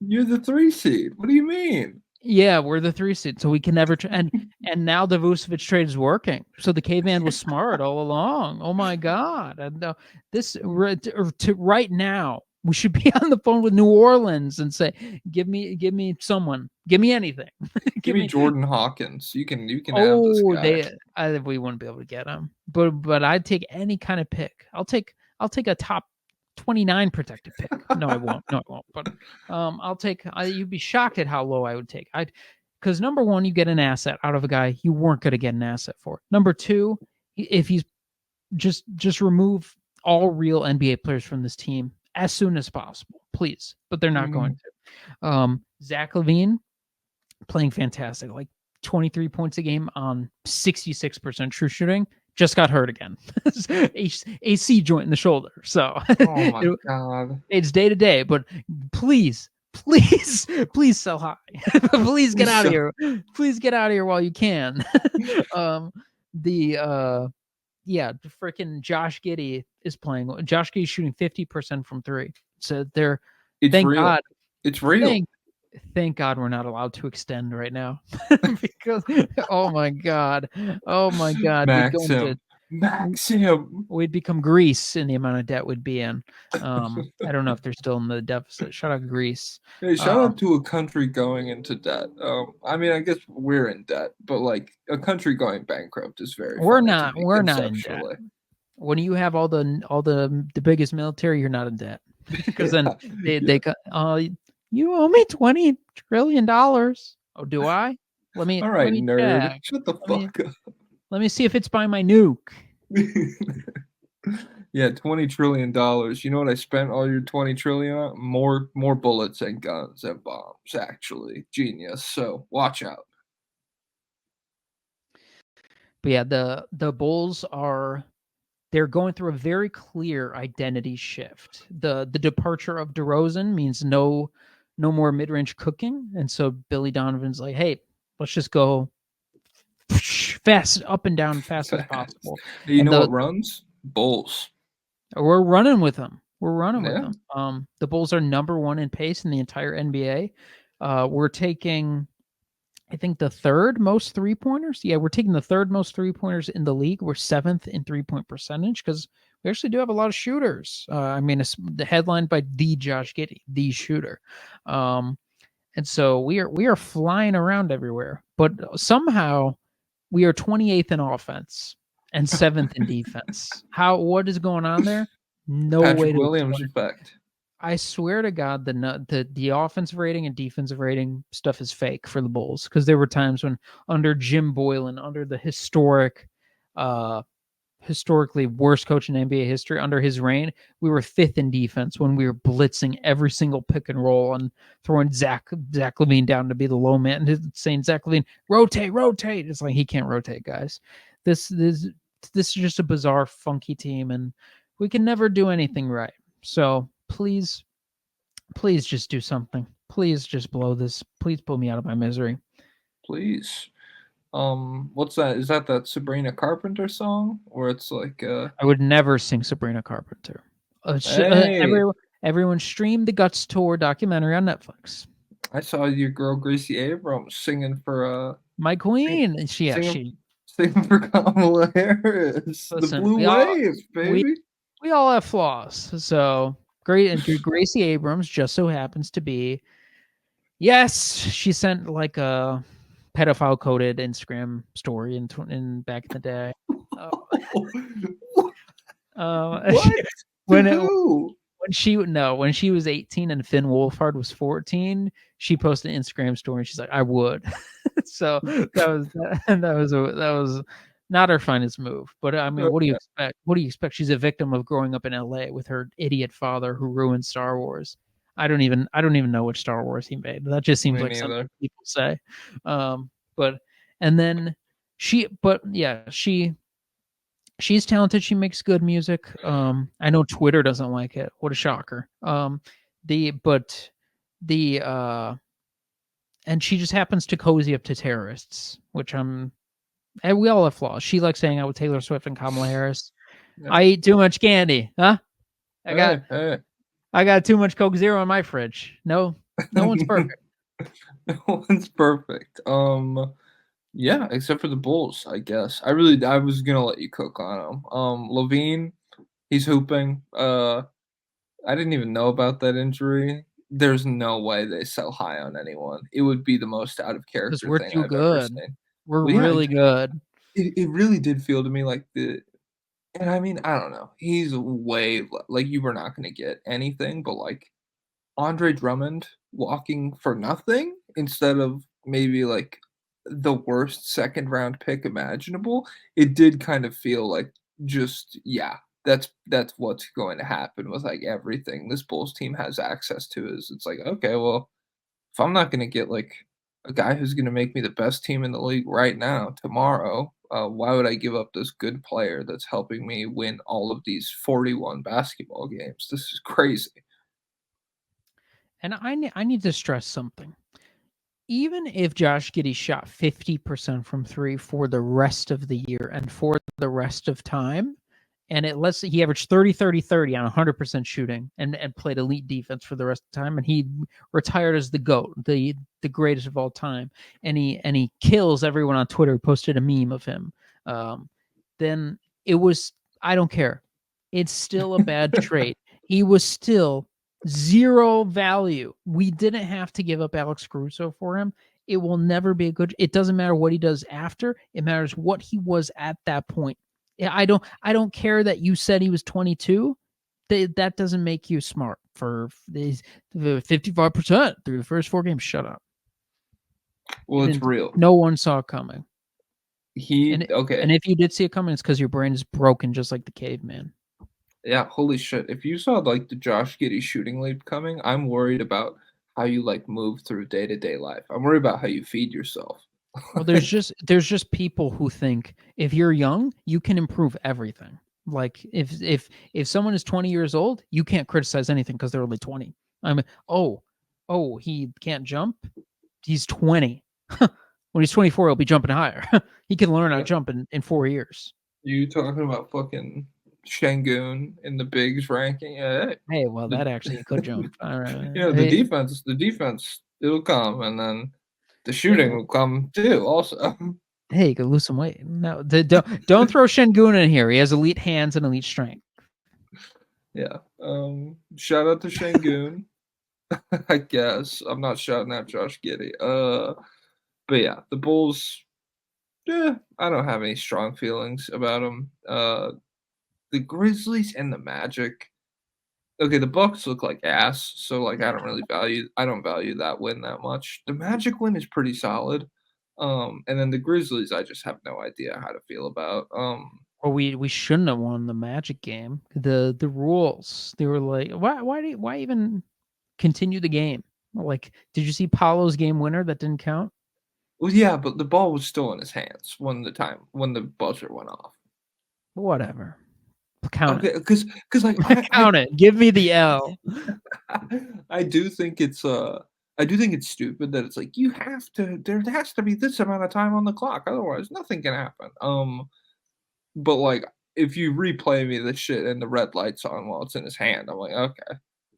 You're the 3 seed. What do you mean? Yeah, we're the 3 seed, so we can never. And now the Vucevic trade is working. So the caveman was smart all along. Oh my god! And right now, we should be on the phone with New Orleans and say, "Give me someone. Give me anything. Give me Jordan Hawkins. You can have this guy." We wouldn't be able to get him, but I'd take any kind of pick. I'll take a top 29 protected pick. No, I won't. But I'll take. You'd be shocked at how low I would take. Because number one, you get an asset out of a guy you weren't going to get an asset for. Number two, if he's just remove all real NBA players from this team as soon as possible, please. But they're not going to. Zach LaVine playing fantastic, like 23 points a game on 66% true shooting. Just got hurt again. AC joint in the shoulder. So oh my god, it's day to day. But please sell high. Please get out of here. Please get out of here while you can. Freaking Josh Giddey is playing. Josh Giddey's shooting 50% from 3. So thank real. God. It's real. Thank God we're not allowed to extend right now because oh my god, Max Maxim. We'd become Greece in the amount of debt we'd be in. I don't know if they're still in the deficit. Shout out Greece. Hey, shout out to a country going into debt. I mean, I guess we're in debt, but like a country going bankrupt is very We're funny not. to me We're not in debt. conceptually. When you have all the biggest military, you're not in debt because then they you owe me $20 trillion. Oh, do I? Let me All right, nerd. check. Shut the fuck up. Let me see if it's by my nuke. Yeah, $20 trillion. You know what I spent all your 20 trillion on? More bullets and guns and bombs, actually. Genius. So watch out. But yeah, the Bulls they're going through a very clear identity shift. The departure of DeRozan means no more mid-range cooking. And so Billy Donovan's like, hey, let's just go fast up and down fast as possible. You And know what runs? Bulls. We're running with them. We're running with Yeah. them. The Bulls are number 1 in pace in the entire NBA. We're taking, I think, the third most 3-pointers. Yeah, we're taking the third most 3-pointers in the league. We're 7th in 3-point percentage because we actually do have a lot of shooters. I mean, the headlined by the Josh Giddey, the shooter. And so we are flying around everywhere. But somehow we are 28th in offense and 7th in defense. What is going on there? No Patrick way to Williams explain. effect. I swear to God, the offensive rating and defensive rating stuff is fake for the Bulls because there were times when under Jim Boylan, under the historically worst coach in NBA history, under his reign, we were 5th in defense when we were blitzing every single pick and roll and throwing Zach LaVine down to be the low man and saying, Zach LaVine, rotate. It's like he can't rotate, guys. This is just a bizarre, funky team, and we can never do anything right. So please just do something. Please just blow this. Please pull me out of my misery. Please. What's that? Is that Sabrina Carpenter song? Where it's like I would never sing Sabrina Carpenter. Hey. Everyone stream the Guts Tour documentary on Netflix. I saw your girl Gracie Abrams singing for My queen. singing for Kamala Harris. Listen, the blue wave, baby. We all have flaws. So great. And Gracie Abrams just so happens to be, yes, she sent like a pedophile coded Instagram story in back in the day. When she was 18 and Finn Wolfhard was 14, she posted an Instagram story and she's like, I would. So that was not her finest move. But I mean, what do you expect? What do you expect? She's a victim of growing up in LA with her idiot father who ruined Star Wars. I don't even know which Star Wars he made. That just seems like something people say. She's talented. She makes good music. I know Twitter doesn't like it. What a shocker. And she just happens to cozy up to terrorists, which and we all have flaws. She likes hanging out with Taylor Swift and Kamala Harris. Yeah. I eat too much candy, huh? I got too much Coke Zero in my fridge. No one's perfect. No one's perfect. Yeah, except for the Bulls, I guess. I was gonna let you cook on him. LaVine, he's hooping. I didn't even know about that injury. There's no way they sell high on anyone. It would be the most out of character thing I've ever seen. We're really good. It really did feel to me like and I mean, I don't know. He's way like you were not gonna get anything, but like Andre Drummond walking for nothing instead of maybe like the worst second round pick imaginable, it did kind of feel like just that's what's going to happen with like everything this Bulls team has access to. Is it's like, okay, well, if I'm not going to get like a guy who's going to make me the best team in the league right now tomorrow, why would I give up this good player that's helping me win all of these 41 basketball games? This is crazy. And I need to stress something. Even if Josh Giddey shot 50% from 3 for the rest of the year and for the rest of time, and he averaged 30-30-30 on 100% shooting and played elite defense for the rest of the time, and he retired as the GOAT, the greatest of all time, and he kills everyone on Twitter who posted a meme of him, then It was, I don't care. It's still a bad trade. He was still 0 value. We didn't have to give up Alex Caruso for him. It will never be a good. It doesn't matter what he does after. It matters what he was at that point. I don't care that you said he was 22. That doesn't make you smart for these 55% through the first 4 games. Shut up. Well, it's real. No one saw it coming. Okay. And if you did see it coming, it's because your brain is broken, just like the caveman. Yeah, holy shit. If you saw like the Josh Giddey shooting lead coming, I'm worried about how you like move through day-to-day life. I'm worried about how you feed yourself. Well, there's just people who think if you're young, you can improve everything. Like if someone is 20 years old, you can't criticize anything because they're only 20. I mean, oh, he can't jump. He's 20. When he's 24, he'll be jumping higher. He can learn how to jump in 4 years. You talking about fucking Şengün in the bigs ranking? Yeah. Hey, well, that actually could jump. All right. The defense, it'll come, and then the shooting will come too. Also, hey, you could lose some weight. No, don't throw Şengün in here. He has elite hands and elite strength. Yeah. Shout out to Şengün. I guess I'm not shouting at Josh Giddey. But yeah, the Bulls. Yeah, I don't have any strong feelings about them. The Grizzlies and the Magic. Okay, the Bucks look like ass, so like I don't value that win that much. The Magic win is pretty solid. And then the Grizzlies, I just have no idea how to feel about. Well, we shouldn't have won the Magic game. The rules, they were like, why even continue the game? Like, did you see Pablo's game winner that didn't count? Well, yeah, but the ball was still in his hands when the buzzer went off. Whatever. Count it. Because like count it. Give me the L. I do think it's stupid that it's like there has to be this amount of time on the clock, otherwise nothing can happen. But like if you replay me the shit and the red light's on while it's in his hand, I'm like, okay,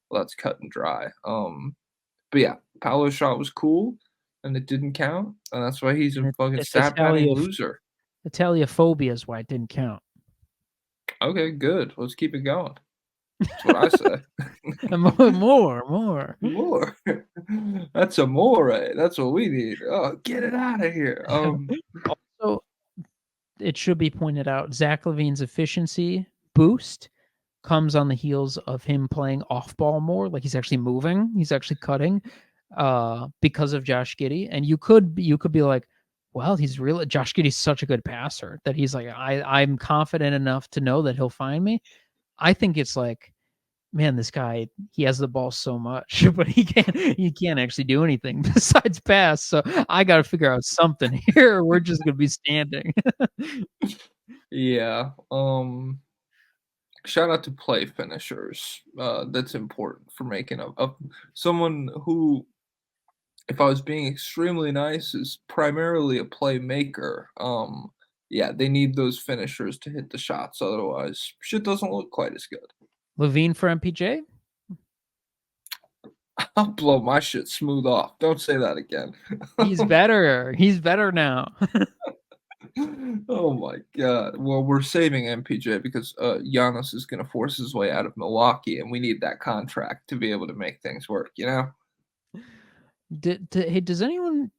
well that's cut and dry. But yeah, Pablo's shot was cool and it didn't count, and that's why he's a fucking stat padding loser. Italiaphobia is why it didn't count. Okay, good. Let's keep it going. That's what I say. More. That's amore. That's what we need. Oh, get it out of here. Also, it should be pointed out, Zach LaVine's efficiency boost comes on the heels of him playing off ball more. Like he's actually moving, he's actually cutting, because of Josh Giddey. And you could be like, well, Josh Giddey's such a good passer that he's like, I'm confident enough to know that he'll find me. I think it's like, man, this guy, he has the ball so much, but he can't actually do anything besides pass. So I got to figure out something here. We're just going to be standing. Yeah. Shout out to play finishers. That's important for making a someone who, if I was being extremely nice, is primarily a playmaker. Yeah, they need those finishers to hit the shots. Otherwise, shit doesn't look quite as good. LaVine for MPJ? I'll blow my shit smooth off. Don't say that again. He's better. He's better now. Oh my god. Well, we're saving MPJ because Giannis is going to force his way out of Milwaukee, and we need that contract to be able to make things work, you know? Hey, does anyone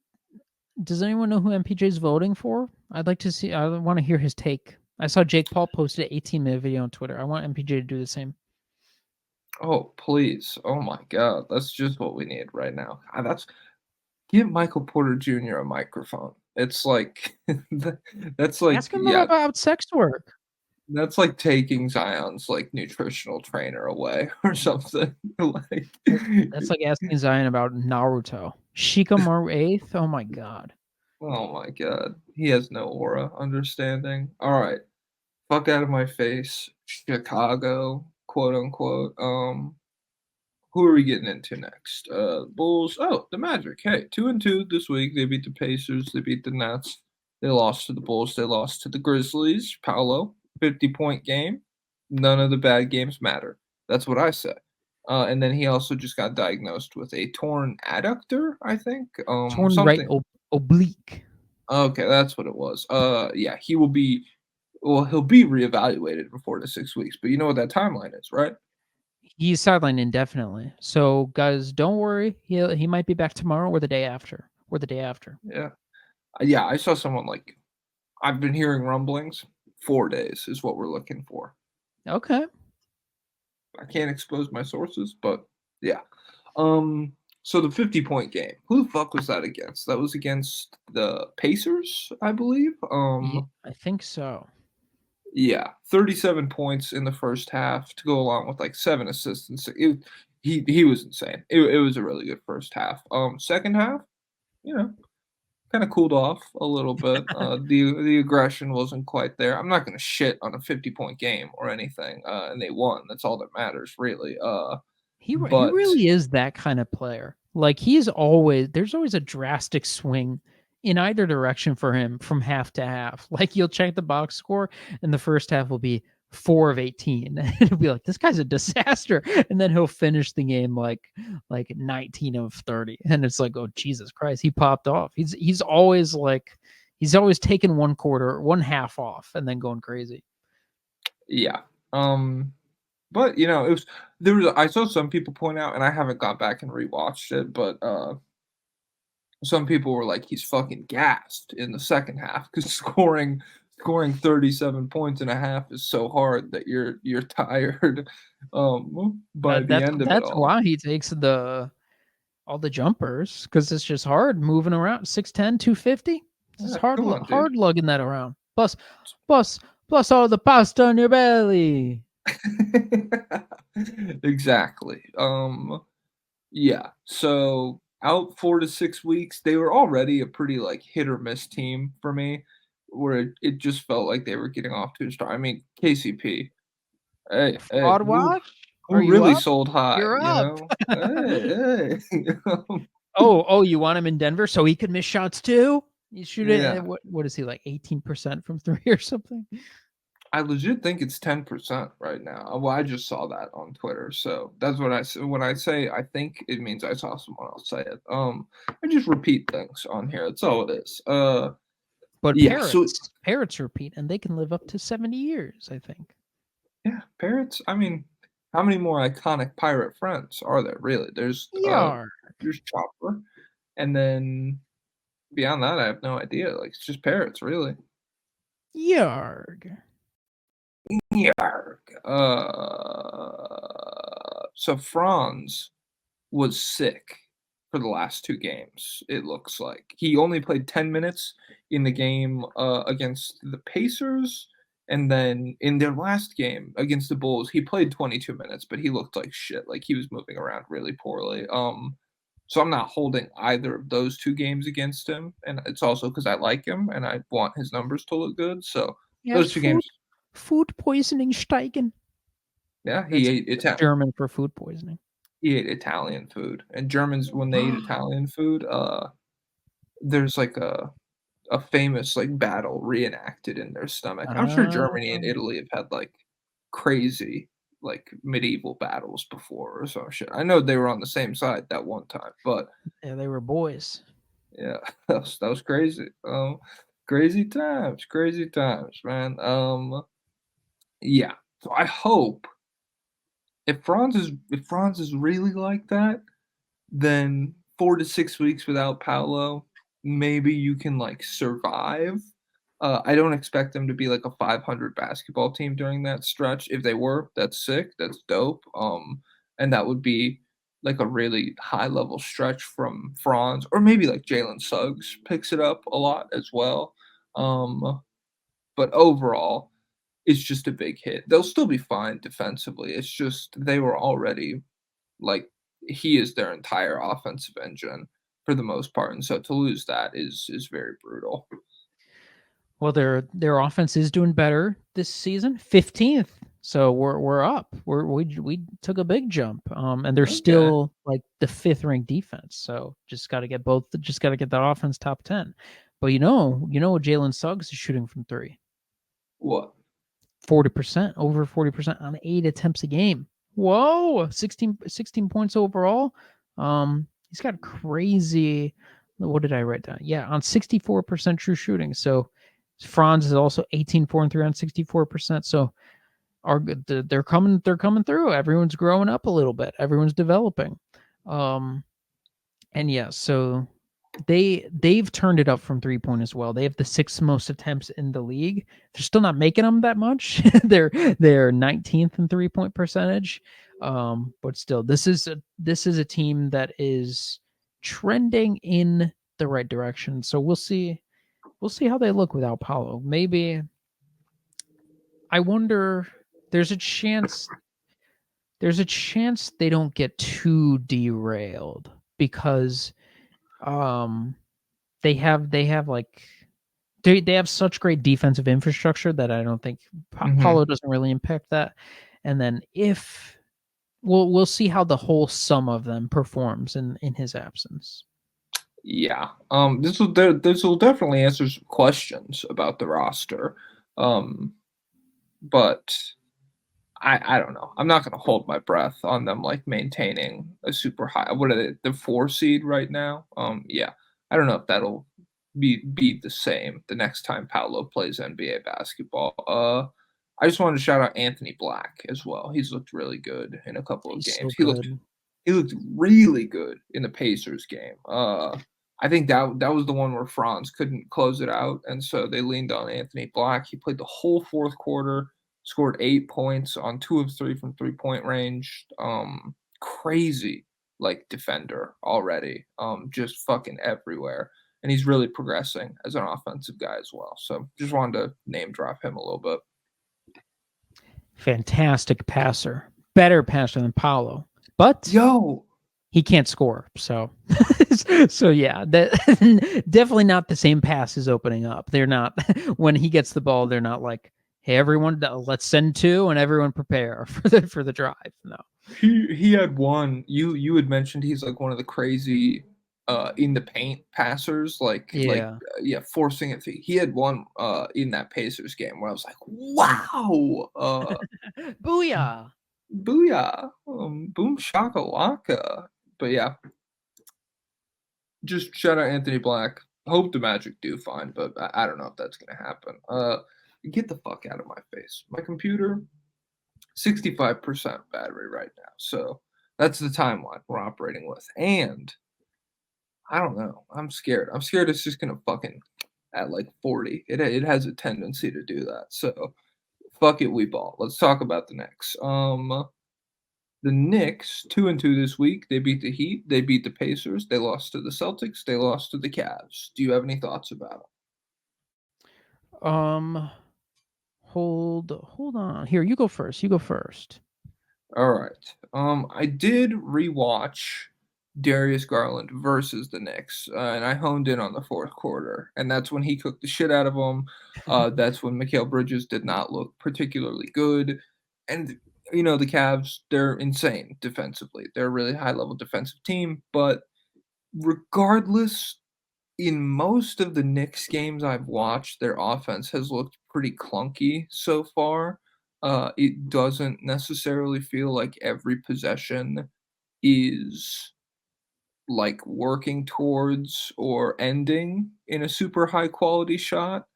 know who MPJ is voting for? I'd like to see. I want to hear his take. I saw Jake Paul posted an 18-minute video on Twitter. I want MPJ to do the same. Oh, please. Oh my god. That's just what we need right now. Give Michael Porter Jr. a microphone. It's like that's like ask him about sex work. That's like taking Zion's like nutritional trainer away or something. Like that's like asking Zion about Naruto. Shikamaru 8th? Oh my god. Oh my god. He has no aura understanding. All right. Fuck out of my face. Chicago, quote unquote. Who are we getting into next? Bulls. Oh, the Magic. Hey, 2-2 this week. They beat the Pacers. They beat the Nets. They lost to the Bulls. They lost to the Grizzlies. Pablo, 50-point game. None of the bad games matter. That's what I say. And then he also just got diagnosed with a torn adductor, I think. Torn right oblique. Okay, that's what it was. Yeah, he will be Well, he'll be reevaluated in 4 to 6 weeks, but you know what that timeline is, right? He's sidelined indefinitely. So guys, don't worry. He might be back tomorrow or the day after. Or the day after. Yeah. Yeah, I saw someone like I've been hearing rumblings. 4 days is what we're looking for. Okay. I can't expose my sources, but yeah. So the 50-point game. Who the fuck was that against? That was against the Pacers, I believe. Yeah, I think so. Yeah, 37 points in the first half to go along with like 7 assists and he was insane. It was a really good first half. Second half, you know, kind of cooled off a little bit. The aggression wasn't quite there. I'm not gonna shit on a 50-point game or anything. And they won. That's all that matters, really. He But really is that kind of player. Like there's always a drastic swing in either direction for him from half to half. Like you'll check the box score and the first half will be 4 of 18. And it'll be like, this guy's a disaster. And then he'll finish the game like 19 of 30. And it's like, oh Jesus Christ, he popped off. He's always taking one half off and then going crazy. yeah. But I saw some people point out, and I haven't gone back and rewatched it, but some people were like, he's fucking gassed in the second half because scoring 37 points and a half is so hard that you're tired by the end of it That's all. why he takes all the jumpers, because it's just hard moving around 6'10", 250. It's Yeah, hard come on, dude. hard lugging that around. Plus all the pasta on your belly. Exactly. Yeah. So out 4 to 6 weeks, they were already a pretty like hit or miss team for me, where it just felt like they were getting off to a start. I mean, KCP. Hey, Fraud watch? Are who you really up? sold high, You're you up. know? Hey, hey. Oh, you want him in Denver so he could miss shots too? You shoot it. Yeah. What is he, like 18% from three or something? I legit think it's 10% right now. Well, I just saw that on Twitter, so that's what I say. When I say I think, it means I saw someone else say it. I just repeat things on here. That's all it is. But Yeah. So parrots repeat, and they can live up to 70 years, I think. yeah, parrots. I mean, how many more iconic pirate friends are there? Really? There's Yar. Chopper, and then beyond that, I have no idea. Like it's just parrots, really. Yarg. Yarg. So Franz was sick for the last 2 games, it looks like. He only played 10 minutes in the game, against the Pacers, and then in their last game against the Bulls, he played 22 minutes, but he looked like shit, like he was moving around really poorly. So I'm not holding either of those 2 games against him, and it's also because I like him and I want his numbers to look good, so those 2 games. Food poisoning steigen. Yeah, he ate German for food poisoning. He ate Italian food, and Germans, when they eat Italian food, there's like a famous like battle reenacted in their stomach. I'm sure Germany and Italy have had like crazy like medieval battles before or some shit. I know they were on the same side that one time, but Yeah, they were boys. yeah, that was crazy. Crazy times, man. Yeah. So I hope if Franz is really like that, then 4 to 6 weeks without Paolo, maybe you can, like, survive. I don't expect them to be, like, a 500 basketball team during that stretch. If they were, that's sick, that's dope, and that would be, like, a really high-level stretch from Franz, or maybe, like, Jalen Suggs picks it up a lot as well. But overall, it's just a big hit. They'll still be fine defensively, it's just they were already like he is their entire offensive engine for the most part, and so to lose that is very brutal. Well, their offense is doing better this season, 15th. So we're up. We took a big jump. And they're still like the 5th ranked defense. So just got to get that offense top 10. But you know what Jalen Suggs is shooting from 3? What? 40%, over 40% on 8 attempts a game. Whoa, 16 points overall. He's got crazy. What did I write down? Yeah, on 64% true shooting. So Franz is also 18-4-3 on 64%. So they're coming through. Everyone's growing up a little bit. Everyone's developing. And yeah, so they've turned it up from 3-point as well. They have the 6th most attempts in the league. They're still not making them that much. they're 19th in 3-point percentage. But still, this is a team that is trending in the right direction. So we'll see how they look without Pablo. Maybe, I wonder, there's a chance they don't get too derailed because they have like they have such great defensive infrastructure that I don't think Paulo doesn't really impact that. And then if we'll see how the whole sum of them performs in his absence. Yeah. This will definitely answer some questions about the roster. But I don't know. I'm not going to hold my breath on them like maintaining a super high. What are they? The 4 seed right now? Yeah. I don't know if that'll be the same the next time Pablo plays NBA basketball. I just wanted to shout out Anthony Black as well. He's looked really good in a couple of games. So He looked really good in the Pacers game. I think that was the one where Franz couldn't close it out, and so they leaned on Anthony Black. He played the whole fourth quarter, scored 8 points on 2 of 3 from 3-point range. Crazy like defender already. Just fucking everywhere. And he's really progressing as an offensive guy as well. So just wanted to name drop him a little bit. Fantastic passer. Better passer than Pablo. But he can't score. So so yeah, that definitely not the same passes opening up. They're not, when he gets the ball, they're not like, hey, everyone, let's send 2 and everyone prepare for the drive. No. He had one. You had mentioned he's like one of the crazy in the paint passers, forcing it. He had one in that Pacers game where I was like, wow, booyah, boom shakalaka. But yeah, just shout out Anthony Black. Hope the Magic do fine, but I don't know if that's gonna happen. Get the fuck out of my face. My computer, 65% battery right now. So that's the timeline we're operating with. And I don't know. I'm scared. I'm scared it's just gonna fucking at like 40. It has a tendency to do that. So fuck it, we ball. Let's talk about the Knicks. The Knicks 2-2 this week. They beat the Heat. They beat the Pacers. They lost to the Celtics. They lost to the Cavs. Do you have any thoughts about it? Hold on. Here, you go first. All right. I did rewatch Darius Garland versus the Knicks, and I honed in on the fourth quarter, and that's when he cooked the shit out of them. That's when Mikal Bridges did not look particularly good, and the Cavs, they're insane defensively. They're a really high-level defensive team, but regardless, in most of the Knicks games I've watched, their offense has looked pretty clunky so far. It doesn't necessarily feel like every possession is like working towards or ending in a super high quality shot.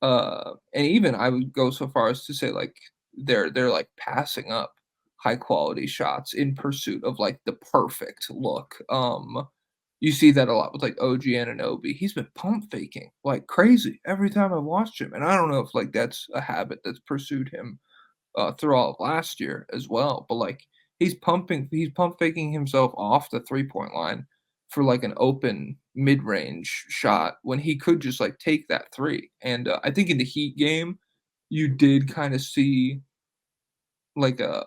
And even I would go so far as to say like they're like passing up high quality shots in pursuit of like the perfect look. You see that a lot with like OG Anunoby. He's been pump faking like crazy every time I've watched him, and I don't know if like that's a habit that's pursued him through all of last year as well. But like he's pump faking himself off the 3-point line for like an open mid range shot when he could just like take that 3. And I think in the Heat game, you did kind of see like a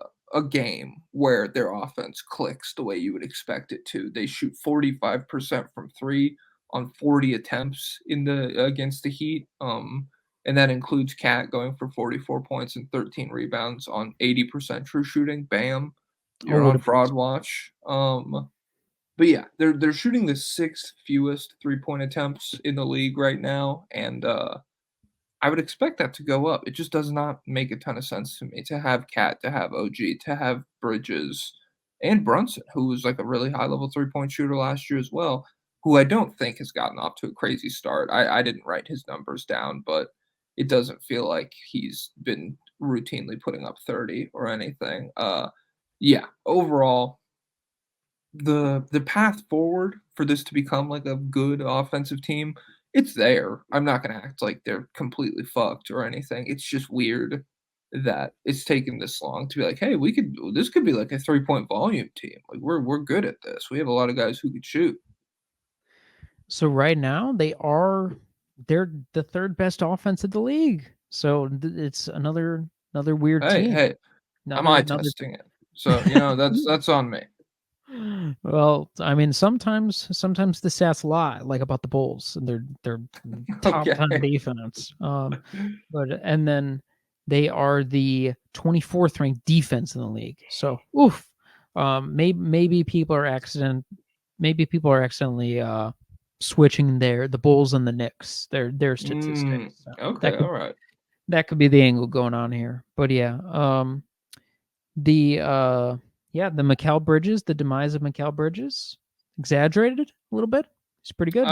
game where their offense clicks the way you would expect it to. They shoot 45% from 3 on 40 attempts against the Heat. And that includes Cat going for 44 points and 13 rebounds on 80% true shooting. Bam, you're on fraud watch. But yeah, they're shooting the 6th fewest 3-point attempts in the league right now, and I would expect that to go up. It just does not make a ton of sense to me to have Cat, to have OG, to have Bridges, and Brunson, who was like a really high-level 3-point shooter last year as well, who I don't think has gotten off to a crazy start. I didn't write his numbers down, but it doesn't feel like he's been routinely putting up 30 or anything. Yeah, overall, the path forward for this to become like a good offensive team, it's there. I'm not gonna act like they're completely fucked or anything. It's just weird that it's taken this long to be like, hey, this could be like a 3-point volume team. Like we're good at this. We have a lot of guys who could shoot. So right now they're the third best offense in the league. So it's another weird Hey, team. hey, I'm eye Another testing it. So, that's on me. Well, I mean, sometimes the stats lie, like about the Bulls and their top 10 Okay. defense. And then they are the 24th ranked defense in the league. So, oof. Maybe people are accidentally switching the Bulls and the Knicks, their statistics. So Okay, all right. that could be the angle going on here. But yeah, the Mikal Bridges, the demise of Mikal Bridges, exaggerated a little bit. It's pretty good.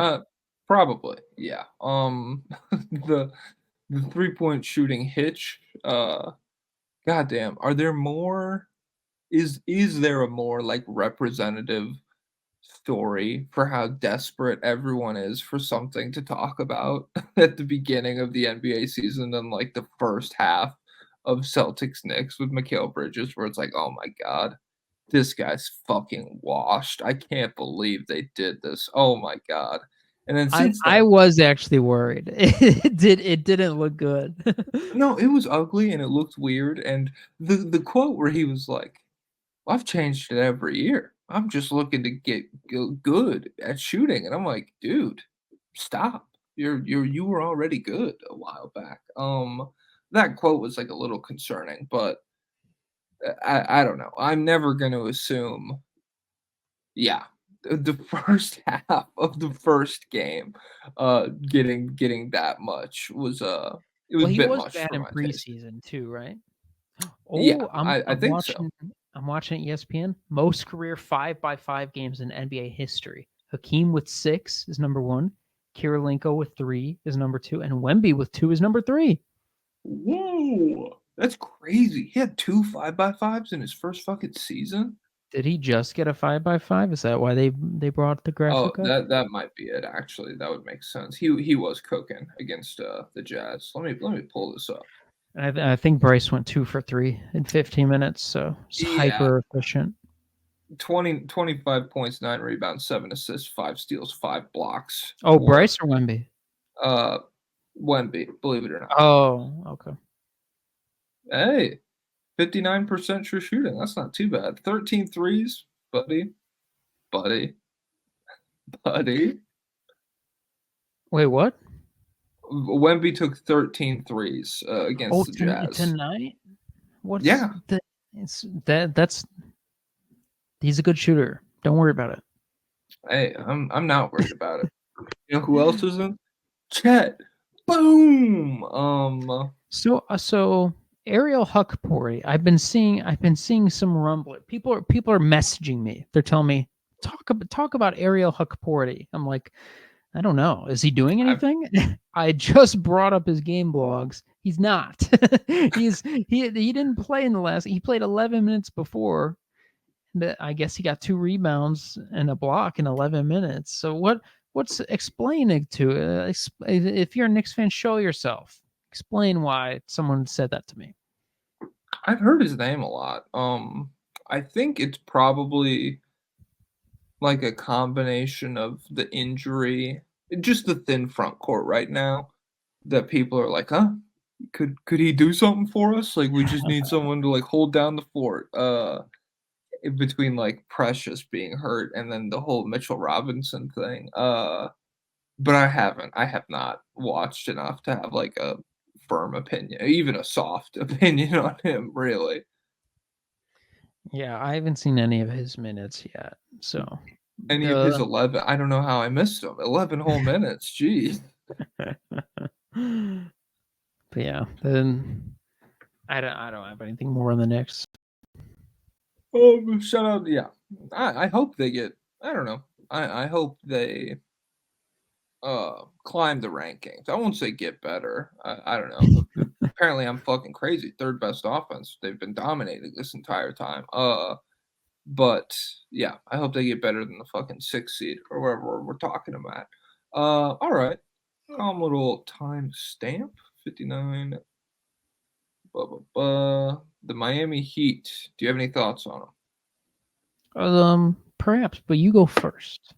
Probably, yeah. The the 3-point shooting hitch, goddamn, are there more is there a more, like, representative story for how desperate everyone is for something to talk about at the beginning of the NBA season than, like, the first half of Celtics Knicks with Mikal Bridges, where it's like, "Oh my god. This guy's fucking washed. I can't believe they did this. Oh my god." And then since I then, was actually worried. It didn't look good. no, it was ugly and it looked weird. And the quote where he was like, "I've changed it every year. I'm just looking to get good at shooting." And I'm like, dude, stop. You were already good a while back. That quote was like a little concerning, but I don't know. I'm never going to assume. Yeah. The first half of the first game, getting that much was, it was Well, a he bit was much bad for in my taste. preseason too, right? Yeah, Oh, I think so. I'm watching ESPN. Most career 5x5 games in NBA history. Hakeem with 6 is number 1. Kirilenko with 3 is number 2, and Wemby with 2 is number 3. Whoa, that's crazy. He had 2 5x5s in his first fucking season? Did he just get a 5x5? Is that why they brought the Oh, graphic up? that might be it, actually. That would make sense. He was cooking against, the Jazz. Let me pull this up. And I think Bryce went 2 for 3 in 15 minutes, so it's Yeah, hyper efficient. 25 points, 9 rebounds, 7 assists, 5 steals, 5 blocks Oh, for, Bryce or Wemby? uh, Wemby, believe it or not. Oh, okay. Hey, 59% true shooting. That's not too bad. 13 threes, buddy, buddy, buddy. Wait, what? Wemby took 13 threes Oh, against the Jazz. tonight? What's Yeah. the? It's that's he's a good shooter. Don't worry about it. Hey, I'm not worried about it. You know who else isn't? Chet. Boom. So Ariel Huckporty, I've been seeing some rumbling. People are messaging me. They're telling me talk about Ariel Huckporty. I'm like, I don't know. Is he doing I've anything? I just brought up his game logs. He's not. He didn't play in the last. He played 11 minutes before. I guess he got 2 rebounds and a block in 11 minutes. So what's explaining to it? If you're a Knicks fan, show yourself. Explain why someone said that to me. I've heard his name a lot. I think it's probably like a combination of the injury, just the thin front court right now, that people are like, huh? Could he do something for us? Like we just need someone to like hold down the fort. In between like Precious being hurt and then the whole Mitchell Robinson thing. But I have not watched enough to have like a firm opinion, even a soft opinion on him, really. Yeah, I haven't seen any of his minutes yet. So Any of his the 11, I don't know how I missed him. 11 whole minutes, jeez. but yeah, then I don't have anything more on the Knicks. Shout out, yeah. I hope they get. I don't know. I hope they climb the rankings. I won't say get better. I don't know. Apparently, I'm fucking crazy. Third best offense. They've been dominating this entire time. But yeah, I hope they get better than the fucking 6th seed or wherever we're talking about. All right. Little time stamp 59. Blah, blah, blah. The Miami Heat. Do you have any thoughts on them? Perhaps, but you go first.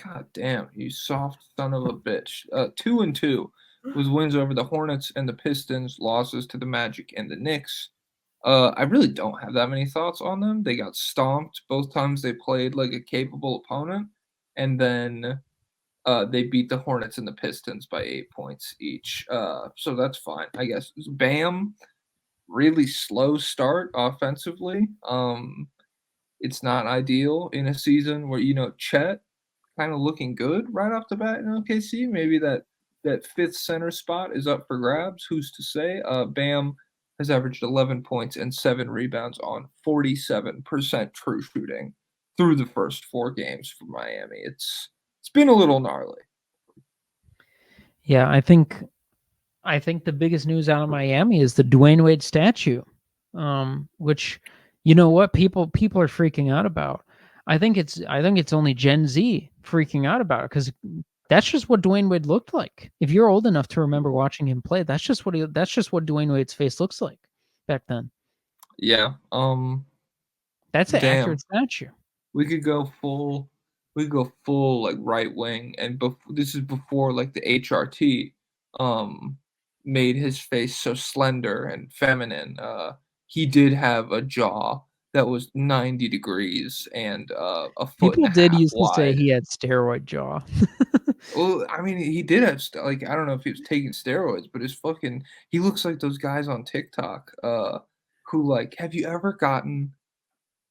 God damn, you soft son of a bitch. 2-2 with wins over the Hornets and the Pistons, losses to the Magic and the Knicks. I really don't have that many thoughts on them. They got stomped both times they played like a capable opponent, and then they beat the Hornets and the Pistons by 8 points each. So that's fine, I guess. Bam, really slow start offensively. It's not ideal in a season where Chet kind of looking good right off the bat in OKC. Maybe that 5th center spot is up for grabs. Who's to say? Bam has averaged 11 points and 7 rebounds on 47% true shooting through the first 4 games for Miami. It's been a little gnarly. Yeah, I think the biggest news out of Miami is the Dwayne Wade statue, which, you know what, people are freaking out about. I think it's only Gen Z freaking out about it because that's just what Dwayne Wade looked like. If you're old enough to remember watching him play, that's just what Dwayne Wade's face looks like back then. Yeah. That's an accurate statue. We could go full like right wing, and this is before like the HRT made his face so slender and feminine. He did have a jaw that was 90 degrees and a foot People and a did half used to say wide. he had steroid jaw. Well, I mean, he did have like, I don't know if he was taking steroids, but he looks like those guys on TikTok who like, have you ever gotten,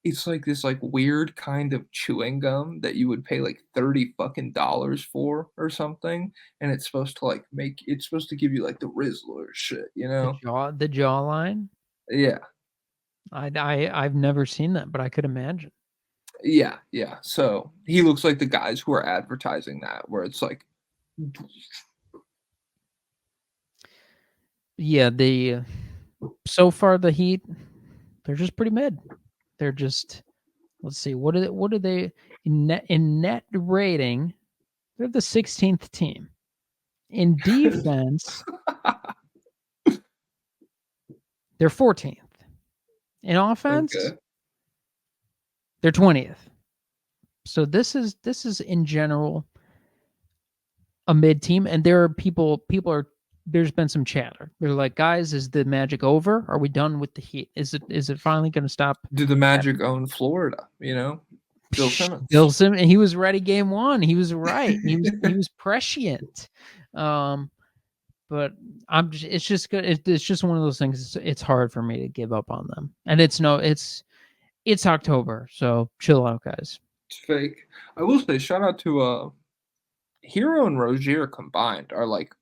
it's like this like weird kind of chewing gum that you would pay like 30 fucking dollars for or something, and it's supposed to give you like the Rizzler shit, you know? The jawline. Yeah. I've never seen that, but I could imagine. Yeah, yeah. So he looks like the guys who are advertising that, where it's like, yeah, so far the Heat, they're just pretty mid. They're just, let's see, what are they in net rating? They're the 16th team. In defense, they're 14th. In offense, okay. they're 20th. So this is in general a mid team, and there are people are. There's been some chatter. They're like, guys, is the Magic over? Are we done with the Heat? Is it finally going to stop? Do the Magic own Florida? You know, Bill Simmons. And he was ready game 1. He was right. He was prescient. But it's just good. It's just one of those things. It's hard for me to give up on them, and it's October, so chill out, guys. It's fake. I will say, shout out to Hero and Rozier combined are like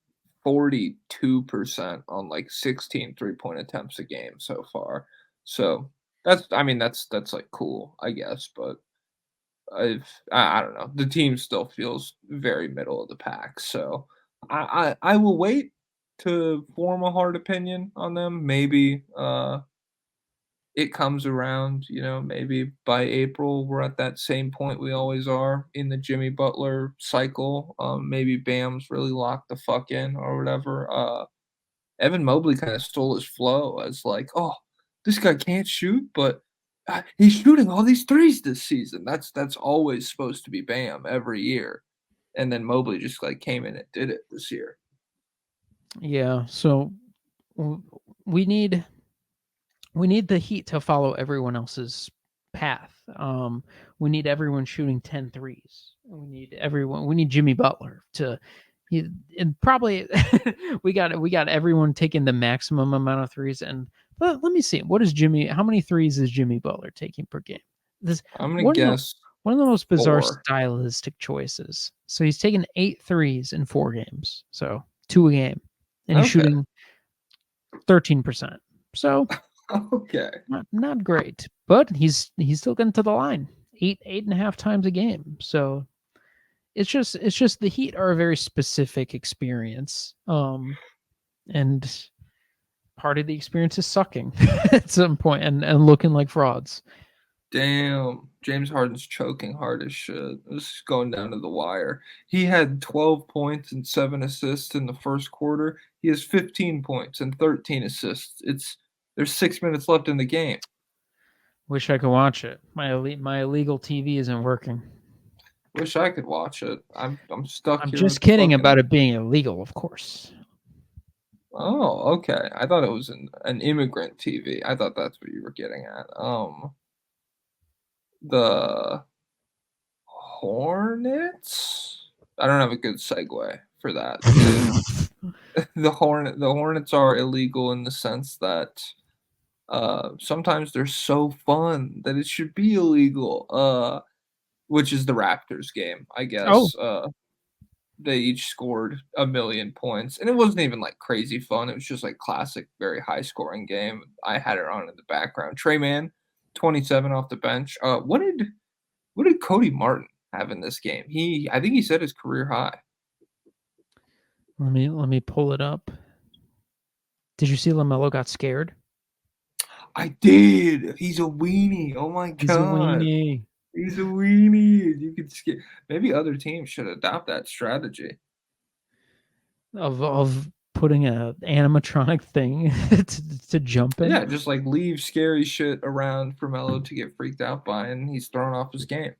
42% on like 16 3-point attempts a game so far. So that's like cool, I guess, but I don't know. The team still feels very middle of the pack, so I will wait to form a hard opinion on them. Maybe it comes around, maybe by April we're at that same point we always are in the Jimmy Butler cycle. Maybe Bam's really locked the fuck in or whatever. Evan Mobley kind of stole his flow as like, oh, this guy can't shoot, but he's shooting all these threes this season. That's always supposed to be Bam every year. And then Mobley just like came in and did it this year. Yeah, so we need the Heat to follow everyone else's path. We need everyone shooting 10 threes. We need Jimmy Butler to and probably we got everyone taking the maximum amount of threes. And let me see, how many threes is Jimmy Butler taking per game? I'm gonna guess one of the most bizarre 4. stylistic choices. So he's taken 8 threes in 4 games, so 2 a game, and he's shooting 13%. So okay, not great, but he's still getting to the line 8.5 times a game. So it's just the Heat are a very specific experience. And part of the experience is sucking at some point and looking like frauds. Damn, James Harden's choking hard as shit. This is going down to the wire. He had 12 points and 7 assists in the first quarter. He has 15 points and 13 assists. There's 6 minutes left in the game. Wish I could watch it. My illegal TV isn't working. Wish I could watch it. I'm stuck. I'm here just with kidding fucking- about it being illegal, of course. Oh, okay. I thought it was an immigrant TV. I thought that's what you were getting at. The Hornets? I don't have a good segue for that. The Hornets are illegal in the sense that sometimes they're so fun that it should be illegal. Which is the Raptors game, I guess. They each scored 1,000,000 points, and it wasn't even like crazy fun. It was just like classic, very high scoring game. I had it on in the background. Trey Mann, 27 off the bench. What did Cody Martin have in this game? I think he set his career high. Let me pull it up. Did you see LaMelo got scared? I did. He's a weenie. Oh my god. He's a weenie. He's a weenie. You could skip. Maybe other teams should adopt that strategy. Of putting a animatronic thing to jump in. Yeah, just like leave scary shit around for Melo to get freaked out by, and he's thrown off his game.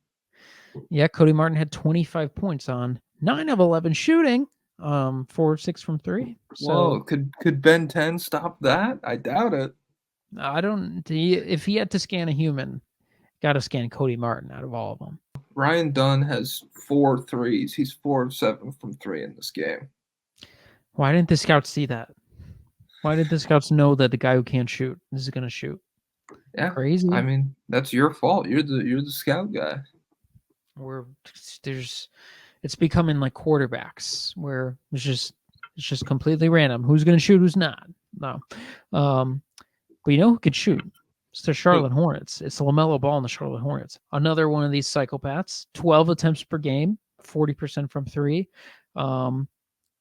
Yeah, Cody Martin had 25 points on 9 of 11 shooting, 4 of 6 from 3. So Whoa, could Ben 10 stop that? I doubt it. I don't. If he had to scan a human, got to scan Cody Martin out of all of them. Ryan Dunn has 4 threes. He's 4 of 7 from 3 in this game. Why didn't the scouts see that? Why did the scouts know that the guy who can't shoot is going to shoot? Yeah, Crazy. I mean, that's your fault. You're the scout guy. It's becoming like quarterbacks where it's just completely random. Who's going to shoot? Who's not? No. But you know who could shoot? It's the Charlotte Hornets. It's LaMelo Ball and the Charlotte Hornets. Another one of these psychopaths. 12 attempts per game, 40% from 3.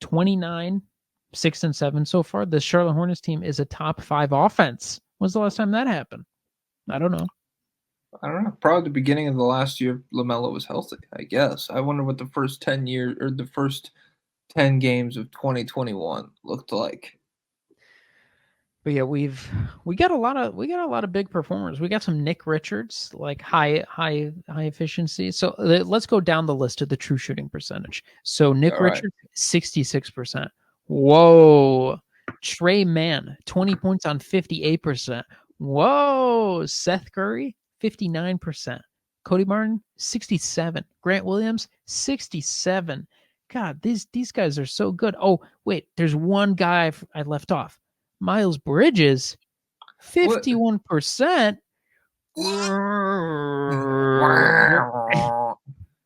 29, 6 and 7 so far. The Charlotte Hornets team is a top 5 offense. When's the last time that happened? I don't know. Probably the beginning of the last year LaMelo was healthy, I guess. I wonder what the first 10 years or the first 10 games of 2021 looked like. But yeah, we got a lot of big performers. We got some Nick Richards, like high efficiency. So let's go down the list of the true shooting percentage. So Nick Richards, 66%. Whoa. Trey Mann, 20 points on 58%. Whoa. Seth Curry, 59%. Cody Martin, 67. Grant Williams, 67. God, these guys are so good. Oh, wait, there's one guy I left off. Miles Bridges, 51%.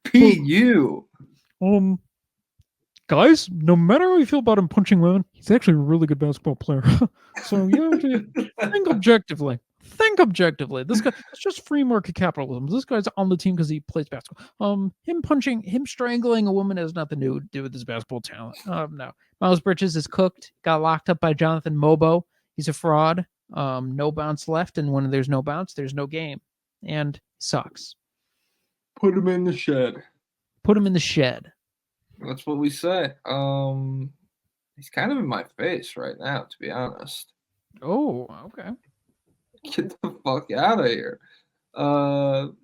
PU. Guys, no matter how you feel about him punching women, he's actually a really good basketball player. So you have to think objectively. This guy, it's just free market capitalism. This guy's on the team because he plays basketball. Him strangling a woman has nothing to do with his basketball talent. No. Miles Bridges is cooked, got locked up by Jonathan Mobo. He's a fraud. No bounce left, and when there's no bounce, there's no game. And sucks. Put him in the shed. That's what we say. He's kind of in my face right now, to be honest. Oh, okay. Get the fuck out of here. All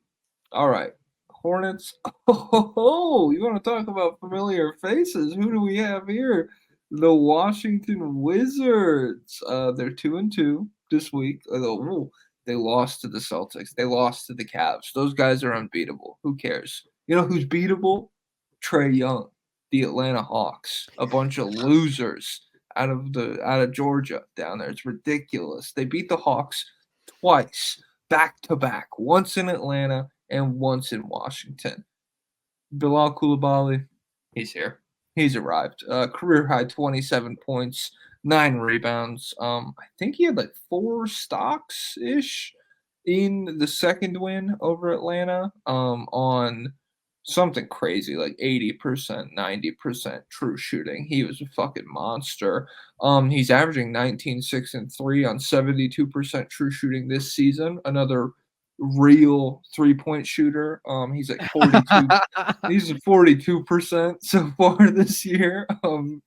right. Hornets. Oh, you want to talk about familiar faces? Who do we have here? The Washington Wizards. They're 2-2 this week. They lost to the Celtics. They lost to the Cavs. Those guys are unbeatable. Who cares? You know who's beatable? Trae Young, the Atlanta Hawks. A bunch of losers out of Georgia down there. It's ridiculous. They beat the Hawks twice, back to back. Once in Atlanta and once in Washington. Bilal Coulibaly, he's here. He's arrived. Career high 27 points, 9 rebounds. I think he had like 4 stocks-ish in the second win over Atlanta on something crazy, like 80%, 90% true shooting. He was a fucking monster. He's averaging 19, 6, and 3 on 72% true shooting this season. Another real 3-point shooter. He's like 42. He's at 42% so far this year.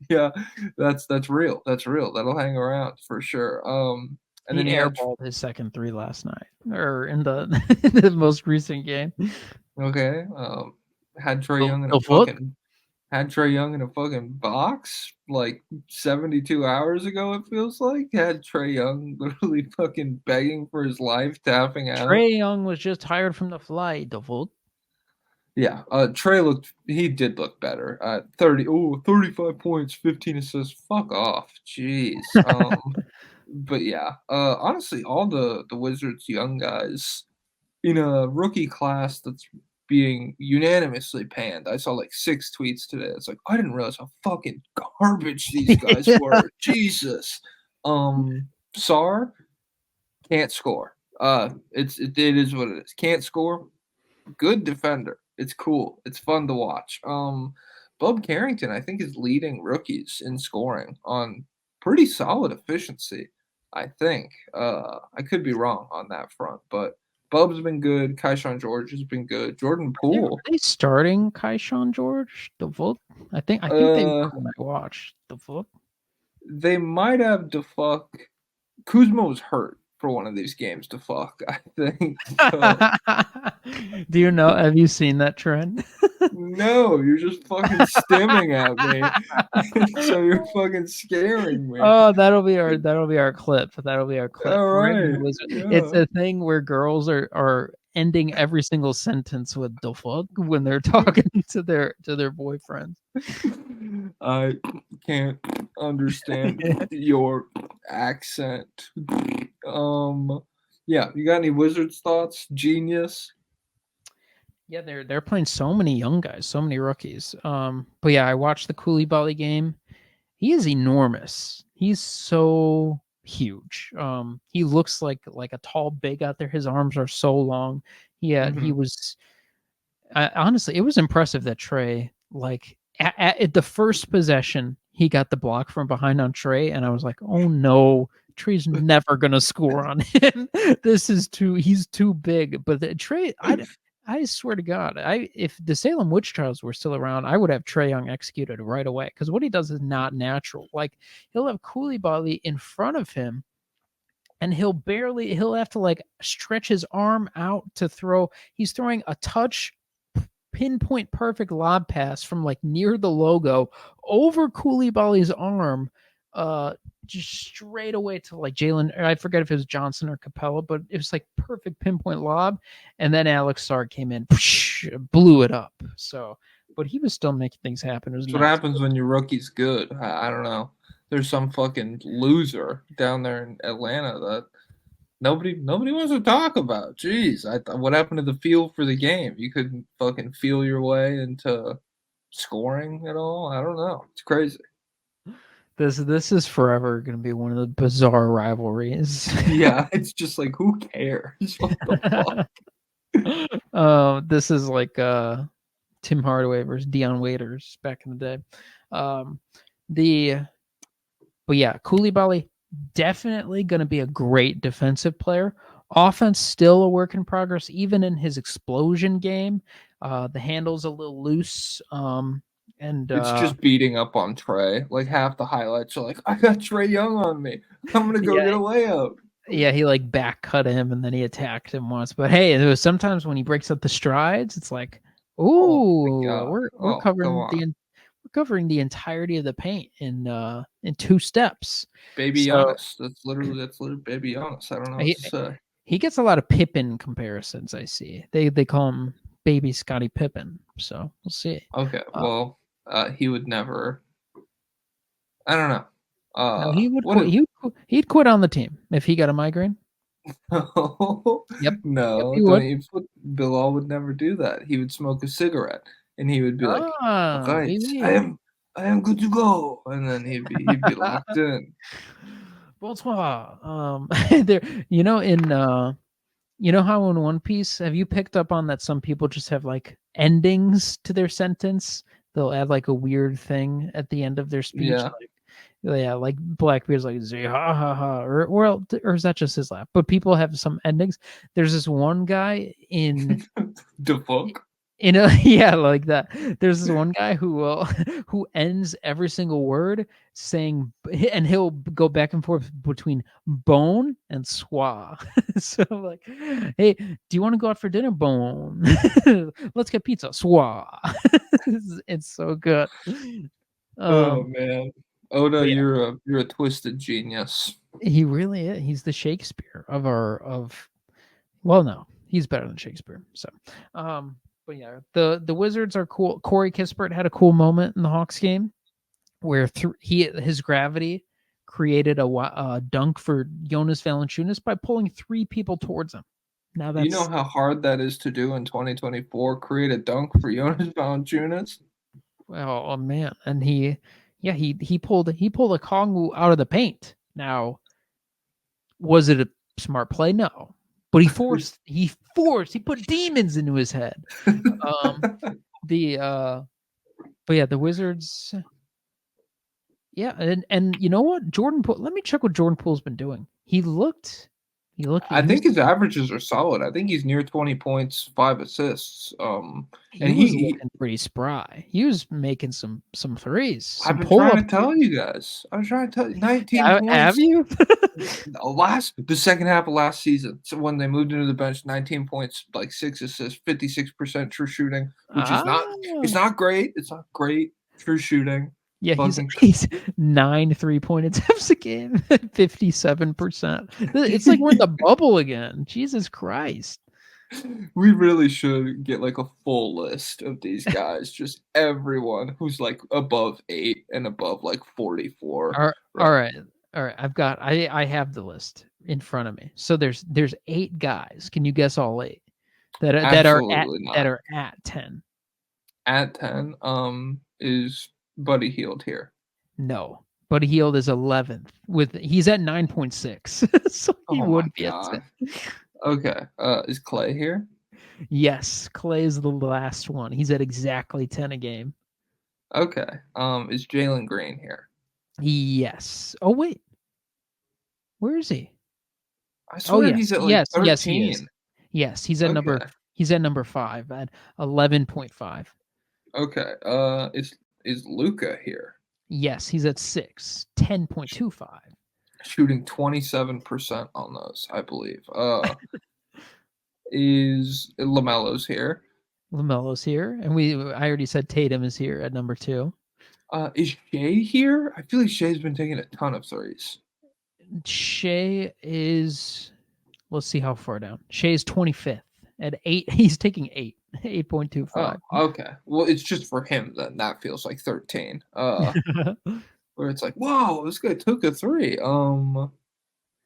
Yeah, that's real. That's real. That'll hang around for sure. And He then he had airballed his second three last night, or in the the most recent game. okay. Had Trey Young in a The fuck? fucking had Trey Young in a fucking box like 72 hours ago. It feels like had Trey Young literally fucking begging for his life, tapping out. Trey Young was just hired from the flight. The fuck? Yeah, Trey he did look better. 35 points, 15 assists. Fuck off. Jeez. But yeah, honestly, all the Wizards young guys in a rookie class that's being unanimously panned. I saw like 6 tweets today. It's like I didn't realize how fucking garbage these guys were. Jesus. Sar can't score. It is what it is. Can't score. Good defender. It's cool. It's fun to watch. Bub Carrington, I think, is leading rookies in scoring on pretty solid efficiency. I think. I could be wrong on that front, but Bub's been good. Kaishan George has been good. Jordan Poole. Are they starting Kaishan George? The fuck? I think they were when I watched. The fuck? They might have defuck. Kuzma was hurt for one of these games to fuck, I think. So. Do you know? Have you seen that trend? No, you're just fucking stimming at me. So you're fucking scaring me. Oh, that'll be our clip. That'll be our clip. All right. Yeah. It's a thing where girls are ending every single sentence with "the fuck" when they're talking to their boyfriends. I can't understand your accent. Yeah, you got any Wizards thoughts? Genius. Yeah, they're playing so many young guys, so many rookies. But yeah, I watched the Koulibaly game. He is enormous. He's so huge. He looks like a tall big out there. His arms are so long. He was honestly, it was impressive that Trey, like at the first possession, he got the block from behind on Trey, and I was like, oh no, Trey's never gonna score on him. He's too big. But Trey, I swear to God, if the Salem witch trials were still around, I would have Trey Young executed right away, because what he does is not natural. Like, he'll have Koulibaly in front of him, and he'll have to like stretch his arm out to throw. He's throwing a touch pinpoint perfect lob pass from like near the logo over Koulibaly's arm, just straight away to like Jalen. I forget if it was Johnson or Capella, but it was like perfect pinpoint lob. And then Alex Sarr came in, blew it up. So, but he was still making things happen. That's what happens when your rookie's good. I don't know. There's some fucking loser down there in Atlanta that nobody wants to talk about. Jeez, what happened to the feel for the game? You couldn't fucking feel your way into scoring at all? I don't know. It's crazy. This is forever going to be one of the bizarre rivalries. Yeah, it's just like, who cares? What the fuck? This is like Tim Hardaway versus Dion Waiters back in the day. But yeah, Koulibaly definitely going to be a great defensive player. Offense still a work in progress, even in his explosion game. The handle's a little loose. And it's just beating up on Trey. Like, half the highlights are like, I got Trey Young on me. I'm gonna go get a layup. Yeah, he like back cut him and then he attacked him once. But hey, there was sometimes when he breaks up the strides, it's like, ooh, we're covering the entirety of the paint in 2 steps. Baby Giannis. That's literally Baby Giannis. I don't know what to say. He gets a lot of Pippen comparisons. I see. They call him Baby Scottie Pippen. So we'll see. Okay, well. He would never. I don't know. No, he would. He'd quit on the team if he got a migraine. Yep. No, yep, Bilal would never do that. He would smoke a cigarette and he would be like, "Okay, I am good to go," and then he'd be locked in. Bonsoir. There, You know how in One Piece, have you picked up on that some people just have like endings to their sentence? They'll add like a weird thing at the end of their speech. Yeah. Yeah, like Blackbeard's like say ha ha ha, or is that just his laugh? But people have some endings. There's this one guy The fuck? in a yeah, like that. There's this one guy who will who ends every single word saying, and he'll go back and forth between bone and swa. So I'm like, hey, do you want to go out for dinner? Bone. Let's get pizza. Swa. It's so good. Oh Um, man. Oda, but yeah, you're a twisted genius. he really is. He's the Shakespeare of well, no, he's better than Shakespeare. So, but yeah, the Wizards are cool. Corey Kispert had a cool moment in the Hawks game where his gravity created a dunk for Jonas Valanciunas by pulling 3 people towards him. Now You know that's how hard that is to do in 2024? Create a dunk for Jonas Valanciunas? oh man, and he pulled a Kongu out of the paint. Now, was it a smart play? No, but he put demons into his head. Um, the but yeah, the Wizards. Yeah, and you know what, Jordan Poole. Let me check what Jordan Poole's been doing. He looked. I He was think his averages are solid. I think he's near 20 points, 5 assists. he And was looking pretty spry. He was making some threes, some I've been pull trying up. to tell you guys. I was trying to tell you 19 Have points you? the second half of last season. So when they moved into the bench, 19 points, like 6 assists, 56% true shooting, which is not Ah, it's not great. It's not great true shooting. yeah, Fucking he's 9 3-point attempts a game, 57%. It's like we're in the bubble again. Jesus Christ. We really should get like a full list of these guys, just everyone who's like above 8 and above like 44. All Right. right. All right. I have the list in front of me. So there's 8 guys. Can you guess all 8 Absolutely that not. are at 10? At 10, is Buddy Healed here. No. Buddy Hield is 11th he's at 9.6. So he Oh my would be at 10. god. Okay. Is Clay here? Yes, Clay is the last one. He's at exactly 10 a game. Okay. Is Jalen Green here? Yes. Oh wait. Where is he? I Oh swear yes. he's at like Yes, he is. 13. Yes, Okay. he's at number 5 at 11.5. Okay. Is Luca here? Yes, he's at 6, 10.25. Shooting 27% on those, I believe. Is LaMelo's here? LaMelo's here, and I already said Tatum is here at number 2. Is Shea here? I feel like Shea's been taking a ton of threes. Shea is, let's see how far down. Shea is 25th at 8. He's taking 8, Oh, 8.25. okay. Well, it's just for him then. That feels like 13. Where it's like, whoa, this guy took a three.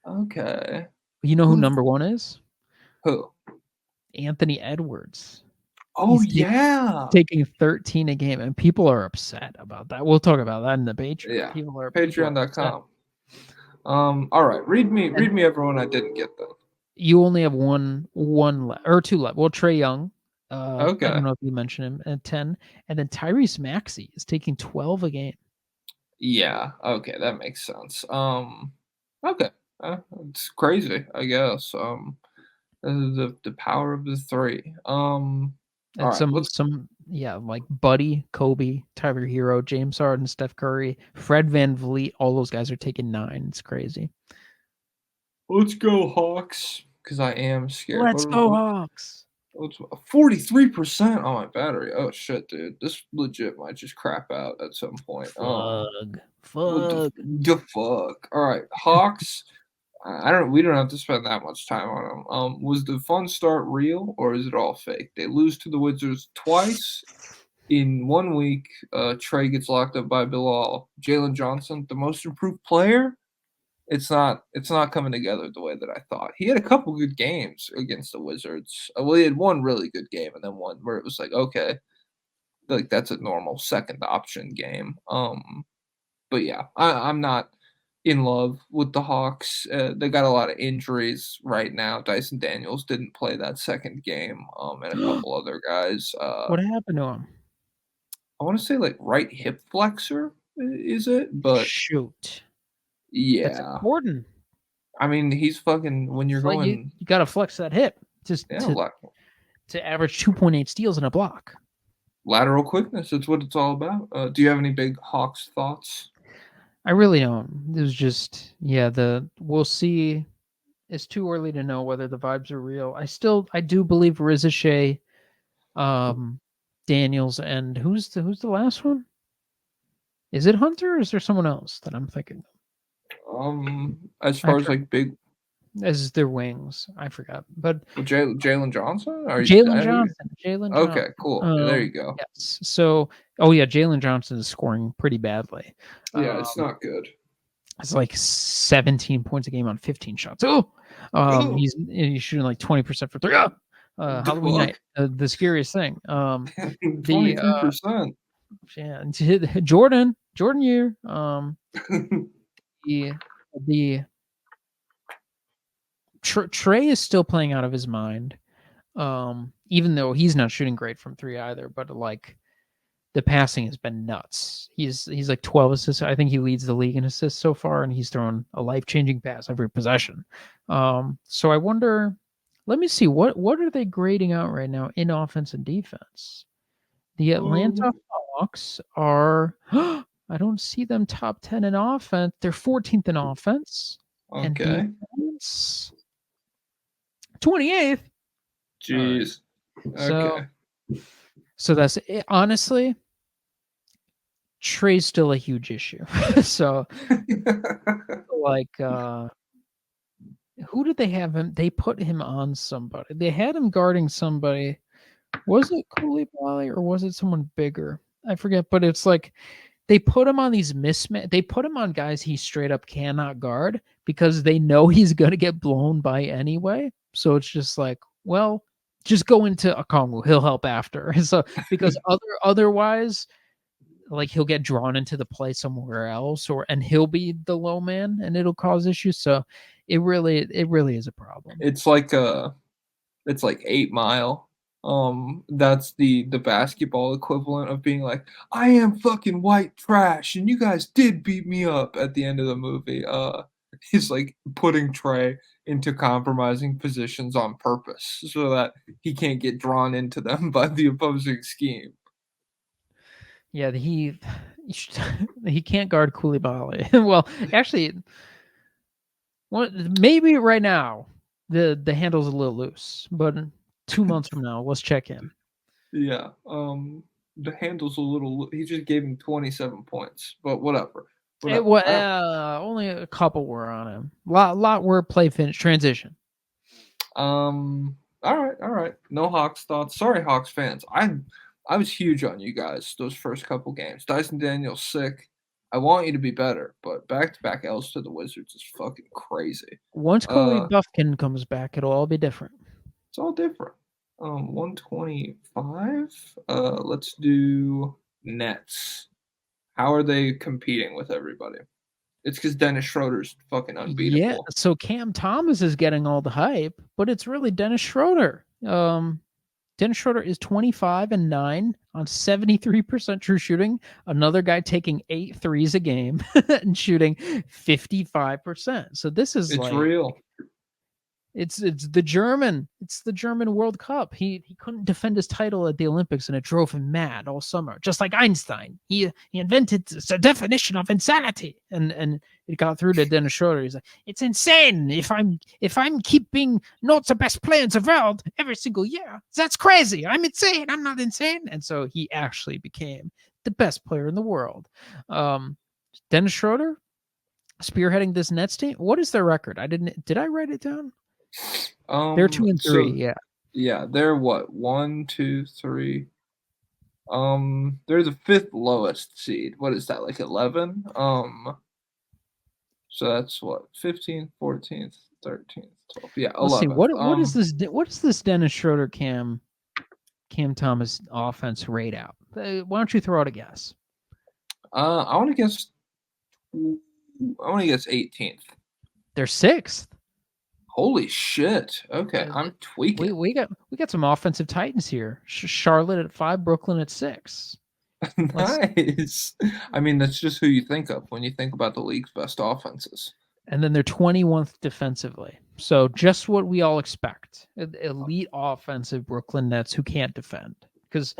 Okay. You know who Who's number 1 is? who? Anthony Edwards. Oh He's yeah. taking 13 a game, and people are upset about that. We'll talk about that in the Patreon. Yeah. People are upset. Patreon.com. All right. Read me everyone I didn't get then. You only have one left or 2 left. Well, Trey Young. I Okay. don't know if you mentioned him at 10, and then Tyrese Maxey is taking 12 a game. Yeah. Okay, that makes sense. Okay. It's crazy, I guess. The power of the three. All And right, some like Buddy, Kobe, Tyler Hero, James Harden, Steph Curry, Fred VanVleet, all those guys are taking 9. It's crazy. let's go Hawks, because I am scared. Let's go Hawks. 43% on my battery. Oh shit, dude. This legit might just crap out at some point. Fug. What Fug. the fuck? All right, Hawks. I don't. We don't have to spend that much time on them. Was the fun start real or is it all fake? They lose to the Wizards twice in 1 week. Trey gets locked up by Bilal. Jalen Johnson, the most improved player. It's not. It's not coming together the way that I thought. He had a couple good games against the Wizards. Well, he had one really good game and then one where it was like, okay, like that's a normal second option game. But yeah, I'm not in love with the Hawks. They got a lot of injuries right now. Dyson Daniels didn't play that second game, and a couple other guys. What happened to him? I want to say like right hip flexor is it? But Shoot. That's yeah, important. I mean he's fucking when you're going. You got to flex that hip just Yeah, to average 2.8 steals in a block. lateral quickness. That's what it's all about. Do you have any big Hawks thoughts? I really don't. It was just we'll see. It's too early to know whether the vibes are real. I do believe Rizachet, Daniels, and who's the last one? Is it Hunter or is there someone else that I'm thinking? As far as like big as their wings, I forgot. But Jalen Johnson? Jalen Johnson. Okay, cool. There you go. Yes. So, Jalen Johnson is scoring pretty badly. Yeah, it's not good. It's like 17 points a game on 15 shots. He's shooting like 20% for three. Halloween night, the scariest thing. 23%. Yeah, Jordan year. Trey is still playing out of his mind. Even though he's not shooting great from three either, but like the passing has been nuts. He's like 12 assists. I think he leads the league in assists so far, and he's thrown a life-changing pass every possession. So I wonder, let me see, what are they grading out right now in offense and defense? The Atlanta Hawks are I don't see them top 10 in offense. They're 14th in offense. Okay. And defense 28th. Jeez. Okay. So that's it. Honestly, Trey's still a huge issue. So like who did they have him? They put him on somebody. They had him guarding somebody. Was it Koulibaly or was it someone bigger? I forget, but it's like they put him on these they put him on guys he straight up cannot guard because they know he's going to get blown by anyway. So it's just like, well, just go into Okongwu. He'll help after. So because otherwise, like he'll get drawn into the play somewhere else, and he'll be the low man, and it'll cause issues. So it really is a problem. It's like 8 Mile. That's the basketball equivalent of being like, I am fucking white trash, and you guys did beat me up at the end of the movie. He's like putting Trey into compromising positions on purpose so that he can't get drawn into them by the opposing scheme. Yeah, he can't guard Koulibaly. Well, actually, maybe right now the handle's a little loose, but 2 months from now, let's check in. Yeah, the handle's a little. He just gave him 27 points, but whatever. Only a couple were on him. Lot were play finish transition. All right. No Hawks thoughts. Sorry, Hawks fans. I was huge on you guys those first couple games. Dyson Daniels sick. I want you to be better, but back-to-back L's to the Wizards is fucking crazy. Once Coley Buffkin comes back, it'll all be different. It's all different. 125. Let's do Nets. How are they competing with everybody? It's because Dennis Schroeder's fucking unbeatable. Yeah, so Cam Thomas is getting all the hype, but it's really Dennis Schroeder. Dennis Schroeder is 25-9 on 73% true shooting. Another guy taking 8 threes a game and shooting 55%. So this is real. It's the German World Cup. He couldn't defend his title at the Olympics, and it drove him mad all summer. Just like Einstein, he invented the definition of insanity, and it got through to Dennis Schroeder. He's like, it's insane if I'm keeping not the best player in the world every single year. That's crazy. I'm insane. I'm not insane. And so he actually became the best player in the world. Dennis Schroeder spearheading this Nets team. What is their record? Did I write it down? They're 2-3. So, yeah. They're what? 1, 2, 3. They're the 5th lowest seed. What is that? Like 11? So that's what? 15th, 14th, 13th, 12th. Yeah, 11th. Let's see. What is this? What is this Dennis Schroeder Cam Thomas offense rate out? Why don't you throw out a guess? I want to guess I want to guess 18th. They're 6th. Holy shit. Okay, I'm tweaking. We got some offensive titans here. Charlotte at 5, Brooklyn at 6. Nice. I mean, that's just who you think of when you think about the league's best offenses. And then they're 21st defensively. So just what we all expect. Elite offensive Brooklyn Nets who can't defend. Because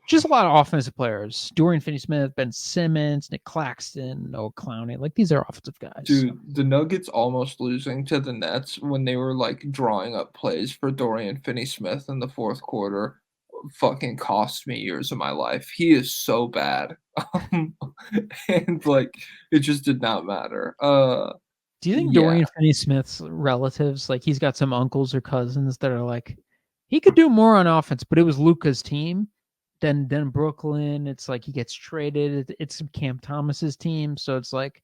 just a lot of offensive players. Dorian Finney-Smith, Ben Simmons, Nick Claxton, Noah Clowney. Like, these are offensive guys. Dude, the Nuggets almost losing to the Nets when they were, like, drawing up plays for Dorian Finney-Smith in the fourth quarter fucking cost me years of my life. He is so bad. And, like, it just did not matter. Do you think yeah. Dorian Finney-Smith's relatives, like, he's got some uncles or cousins that are like, he could do more on offense, but it was Luka's team. Then Brooklyn, it's like he gets traded. It's Cam Thomas's team, so it's like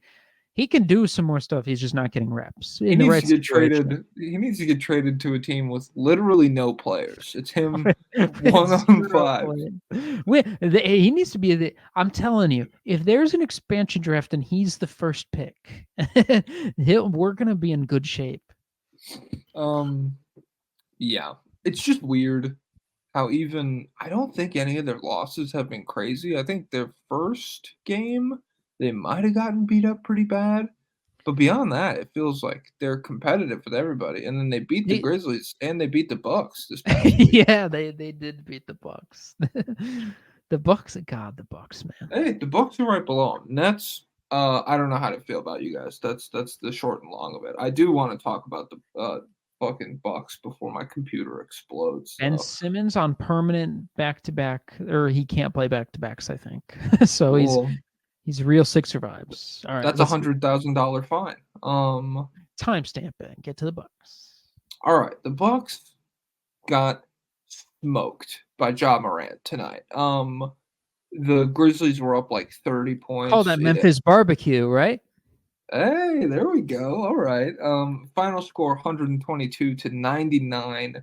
he can do some more stuff. He's just not getting reps. He needs to get traded. He needs to get traded to a team with literally no players. It's him 1-on-5. He needs to be I'm telling you, if there's an expansion draft and he's the first pick, we're gonna be in good shape. Yeah, it's just weird how I don't think any of their losses have been crazy. I think their first game, they might have gotten beat up pretty bad. But beyond that, it feels like they're competitive with everybody. And then they beat the Grizzlies and they beat the Bucks this past week. Yeah, they did beat the Bucks. The Bucks, God, the Bucks, man. Hey, the Bucks are right below them. Nets, I don't know how to feel about you guys. That's the short and long of it. I do want to talk about the fucking Bucks before my computer explodes. Ben Simmons on permanent back-to-back, or he can't play back-to-backs, I think. So he's a real Sixer vibes. All right, that's $100,000 fine. Timestamp it. Get to the Bucks. All right, the Bucks got smoked by Ja Morant tonight. The Grizzlies were up like 30 points. Call that Memphis barbecue, right? Hey, there we go. All right. Final score 122-99.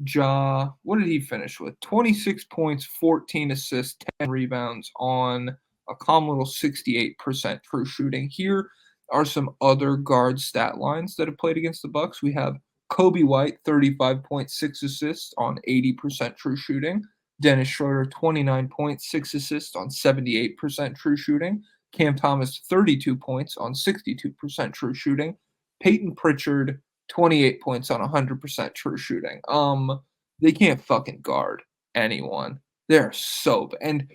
Ja, what did he finish with? 26 points, 14 assists, 10 rebounds on a calm little 68% true shooting. Here are some other guard stat lines that have played against the Bucks. We have Kobe White, 35.6 assists on 80% true shooting. Dennis Schroeder, 29.6 assists on 78% true shooting. Cam Thomas, 32 points on 62% true shooting. Peyton Pritchard, 28 points on 100% true shooting. They can't fucking guard anyone. They're so bad. And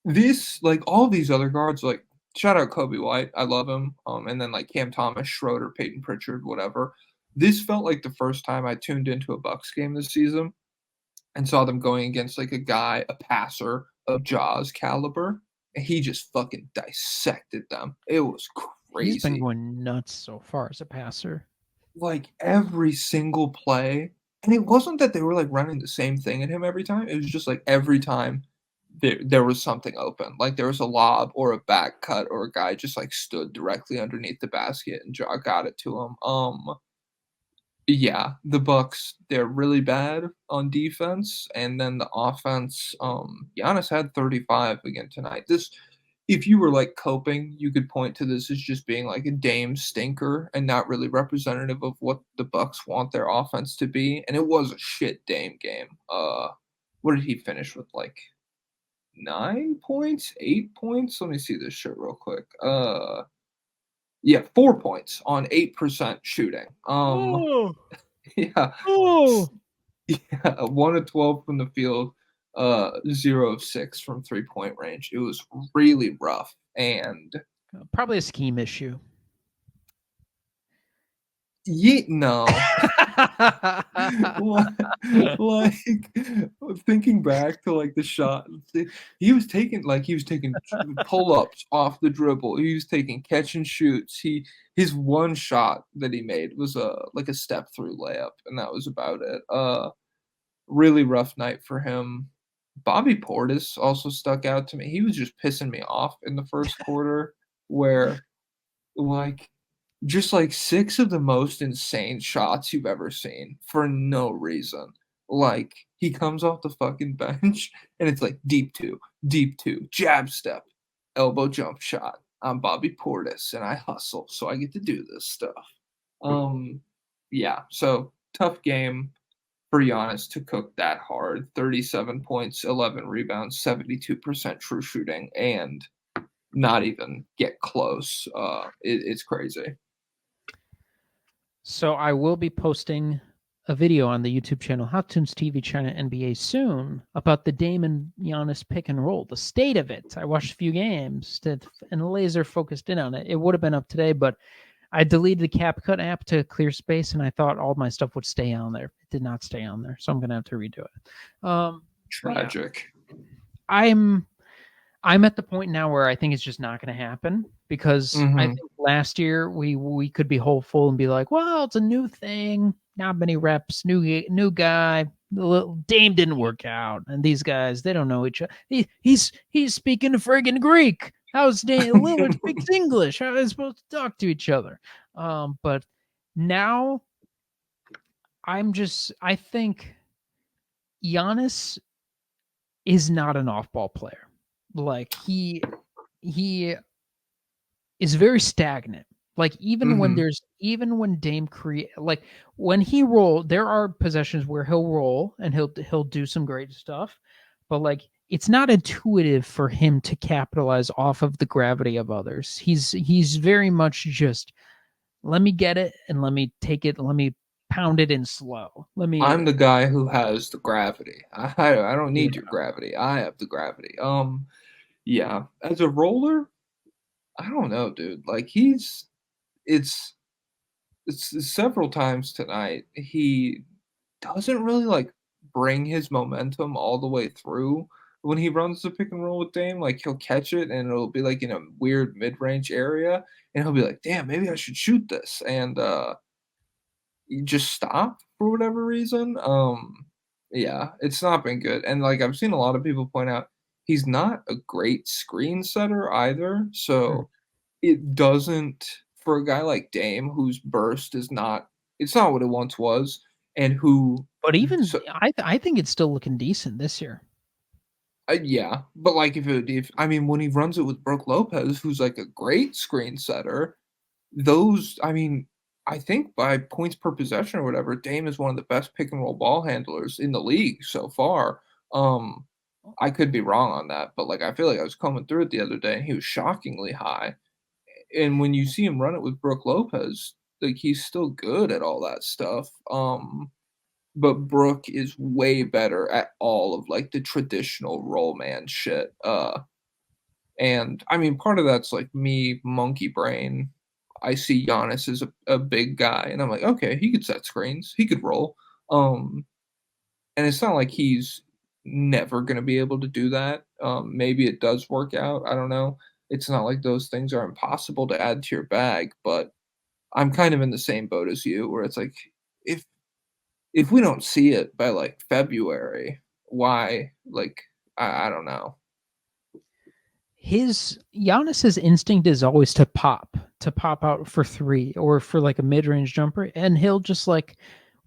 this, like, all these other guards, like, shout out Kobe White. I love him. And then, like, Cam Thomas, Schroeder, Peyton Pritchard, whatever. This felt like the first time I tuned into a Bucks game this season and saw them going against, like, a passer of Ja's caliber. And he just fucking dissected them. It was crazy. He's been going nuts so far as a passer. Like, every single play. And it wasn't that they were, like, running the same thing at him every time. It was just, like, every time there was something open. Like, there was a lob or a back cut or a guy just, like, stood directly underneath the basket and Ja got it to him. Yeah, the Bucks, they're really bad on defense, and then the offense, Giannis had 35 again tonight. This, if you were, like, coping, you could point to this as just being, like, a Dame stinker and not really representative of what the Bucks want their offense to be, and it was a shit Dame game. What did he finish with, like, 9 points, 8 points? Let me see this shit real quick. Yeah, 4 points on 8% shooting. Yeah. Oh. Yeah, 1 of 12 from the field, 0 of 6 from 3-point range. It was really rough, and probably a scheme issue. Yeah, no. like thinking back to, like, the shot, he was taking pull-ups off the dribble. He was taking catch and shoots. His one shot that he made was like a step through layup, and that was about it. Really rough night for him. Bobby Portis also stuck out to me. He was just pissing me off in the first quarter, where, like, just, like, 6 of the most insane shots you've ever seen for no reason. Like, he comes off the fucking bench, and it's like deep two, jab step, elbow jump shot. I'm Bobby Portis and I hustle, so I get to do this stuff. Yeah, so tough game for Giannis to cook that hard. 37 points, 11 rebounds, 72% true shooting, and not even get close. It's crazy. So I will be posting a video on the YouTube channel HotTunes TV China NBA soon about the Dame and Giannis pick and roll, the state of it. I watched a few games and laser focused in on it. It would have been up today, but I deleted the CapCut app to clear space, and I thought all my stuff would stay on there. It did not stay on there, so I'm gonna have to redo it. Tragic. Yeah. I'm at the point now where I think it's just not going to happen because I think last year we could be hopeful and be like, well, it's a new thing, not many reps, new guy. The little Dame didn't work out, and these guys, they don't know each other. He's speaking friggin' Greek. How's Dame Lillard speaks English? How are they supposed to talk to each other? But now I think Giannis is not an off-ball player. Like he is very stagnant. Like even when Dame create, like when he roll, there are possessions where he'll roll and he'll do some great stuff, but like it's not intuitive for him to capitalize off of the gravity of others. He's very much just let me get it and let me take it, let me pound it in slow. I'm the guy who has the gravity. I don't need your gravity. I have the gravity. Yeah, as a roller, I don't know, dude. Like it's several times tonight he doesn't really like bring his momentum all the way through when he runs the pick and roll with Dame. Like he'll catch it and it'll be like in a weird mid range area, and he'll be like, "Damn, maybe I should shoot this," and you just stop for whatever reason. Yeah, it's not been good, and like I've seen a lot of people point out, he's not a great screen setter either. So it doesn't for a guy like Dame whose burst is not it's not what it once was, and who But even so I think it's still looking decent this year. yeah, but like if I mean when he runs it with Brook Lopez, who's like a great screen setter, those I mean I think by points per possession or whatever, Dame is one of the best pick and roll ball handlers in the league so far. I could be wrong on that, but like I feel like I was combing through it the other day and he was shockingly high. And when you see him run it with Brook Lopez, like he's still good at all that stuff. But Brook is way better at all of like the traditional roll man shit. And I mean part of that's like me monkey brain. I see Giannis as a big guy and I'm like, okay, he could set screens, he could roll. And it's not like he's never gonna be able to do that. Maybe it does work out. I don't know. It's not like those things are impossible to add to your bag, but I'm kind of in the same boat as you where it's like if if we don't see it by like February, why like I don't know. Giannis's instinct is always to pop out for three or for like a mid-range jumper, and he'll just like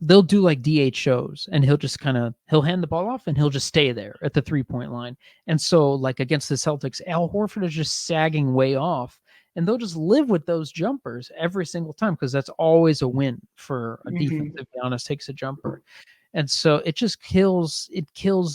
they'll do like DHOs and he'll hand the ball off and he'll just stay there at the 3-point line. And so like against the Celtics, Al Horford is just sagging way off and they'll just live with those jumpers every single time because that's always a win for a defense if Giannis takes a jumper. And so it just kills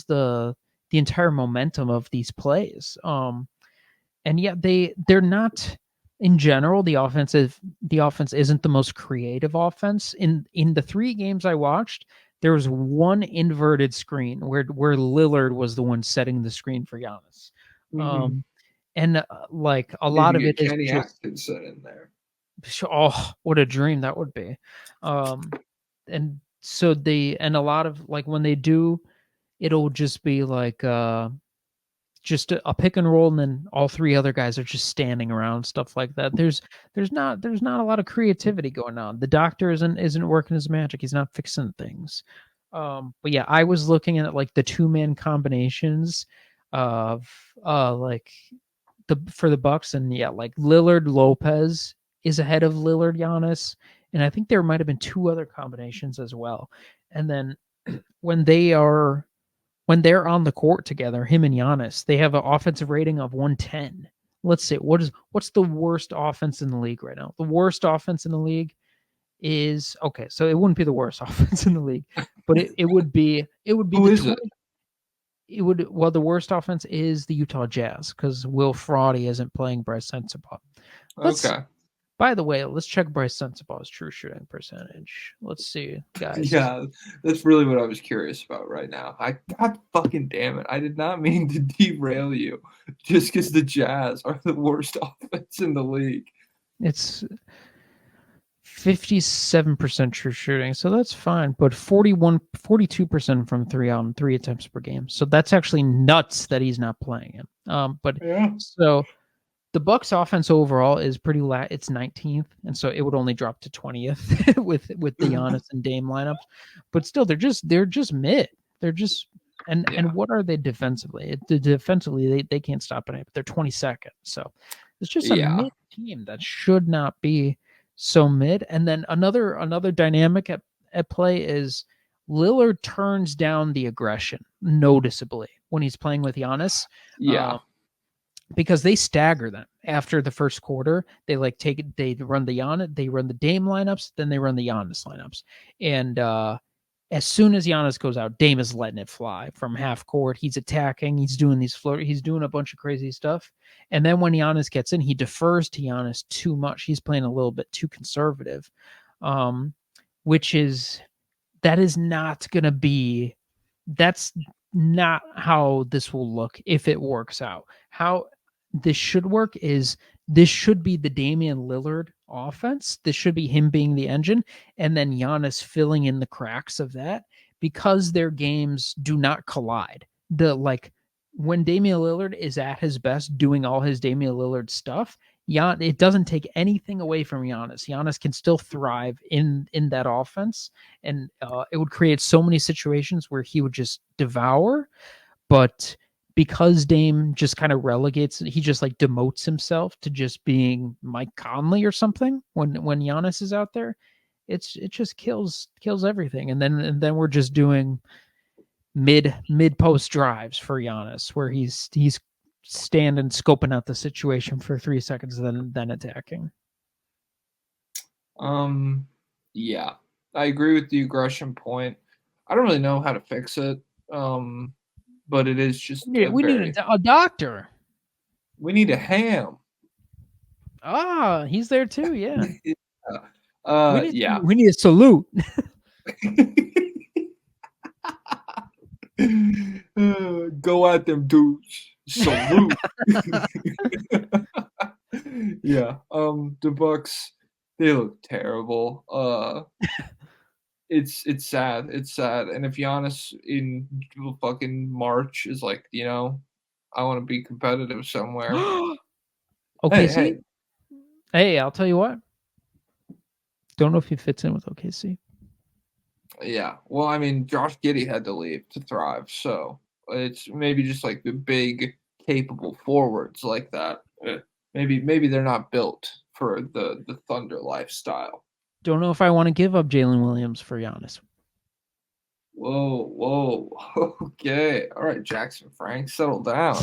the entire momentum of these plays. And yet they're not in general, the offense isn't the most creative offense. In the 3 games I watched, there was one inverted screen where Lillard was the one setting the screen for Giannis. And like a lot of it is Kenny just Atkinson in there. Oh, what a dream that would be. And so a lot of like when they do, it'll just be like just a pick and roll, and then all 3 other guys are just standing around, stuff like that. There's not a lot of creativity going on. The doctor isn't working his magic. He's not fixing things. But yeah, I was looking at like the 2-man combinations of like for the Bucks, and yeah, like Lillard Lopez is ahead of Lillard Giannis, and I think there might have been 2 other combinations as well. And then when they're on the court together, him and Giannis, they have an offensive rating of 110. let's see, what's the worst offense in the league right now? The worst offense in the league is okay. So it wouldn't be the worst offense in the league, but it would be Who the is it? the worst offense is the Utah Jazz because Will Fraudy isn't playing Bryce Sensabaugh. Okay. By the way, let's check Bryce Sensabaugh's true shooting percentage. Let's see, guys. Yeah, that's really what I was curious about right now. God fucking damn it. I did not mean to derail you just because the Jazz are the worst offense in the league. It's 57% true shooting, so that's fine. But 42% from three on 3 attempts per game. So that's actually nuts that he's not playing him. But Yeah. so the Bucks offense overall is pretty it's 19th, and so it would only drop to 20th with the Giannis and Dame lineups. But still, they're just mid. They're just and what are they defensively? Defensively, they can't stop it. But they're 22nd, so it's just a mid team that should not be so mid. And then another dynamic at play is Lillard turns down the aggression noticeably when he's playing with Giannis. Yeah. Because they stagger them after the first quarter. They they run the Dame lineups, then they run the Giannis lineups. And as soon as Giannis goes out, Dame is letting it fly from half court. He's attacking. He's doing he's doing a bunch of crazy stuff. And then when Giannis gets in, he defers to Giannis too much. He's playing a little bit too conservative, that is not going to be, that's not how this will look if it works out. How this should work is this should be the Damian Lillard offense. This should be him being the engine, and then Giannis filling in the cracks of that because their games do not collide. When Damian Lillard is at his best doing all his Damian Lillard stuff, it doesn't take anything away from Giannis. Giannis can still thrive in that offense, and it would create so many situations where he would just devour. But because Dame just kind of relegates, he just like demotes himself to just being Mike Conley or something when Giannis is out there. It just kills everything, and then we're just doing mid post drives for Giannis where he's standing scoping out the situation for 3 seconds then attacking. Yeah, I agree with the aggression point. I don't really know how to fix it. But it is just we need a doctor. We need a ham. He's there too. Yeah. Yeah. We need a salute. Go at them dudes. Salute. Yeah. The Bucks, they look terrible. It's sad. It's sad. And if Giannis in fucking March is like, I want to be competitive somewhere. OKC? Hey, I'll tell you what. Don't know if he fits in with OKC. Yeah. Well, I mean, Josh Giddey had to leave to thrive. So it's maybe just like the big, capable forwards like that. Maybe they're not built for the Thunder lifestyle. Don't know if I want to give up Jalen Williams for Giannis. Whoa. Okay. All right, Jackson Frank, settle down.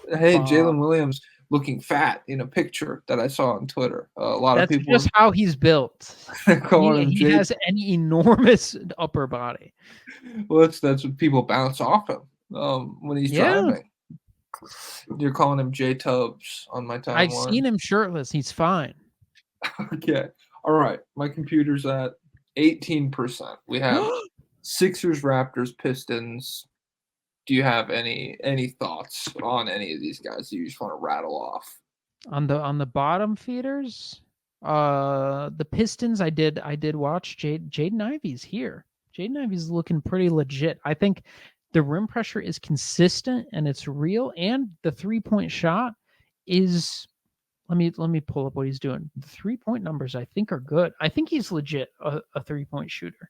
Hey, Jalen Williams looking fat in a picture that I saw on Twitter. A lot of people. That's just how he's built. He has an enormous upper body. Well, that's what people bounce off him when he's driving. You're calling him J Tubbs on my timeline. I've seen him shirtless. He's fine. Okay. All right. My computer's at 18%. We have Sixers, Raptors, Pistons. Do you have any thoughts on any of these guys that you just want to rattle off? On the bottom feeders, the Pistons, I did watch. Jaden Ivey's here. Jaden Ivey's looking pretty legit. I think the rim pressure is consistent and it's real, and the 3-point shot is. Let me pull up what he's doing. The 3-point numbers I think are good. I think he's legit a 3-point shooter.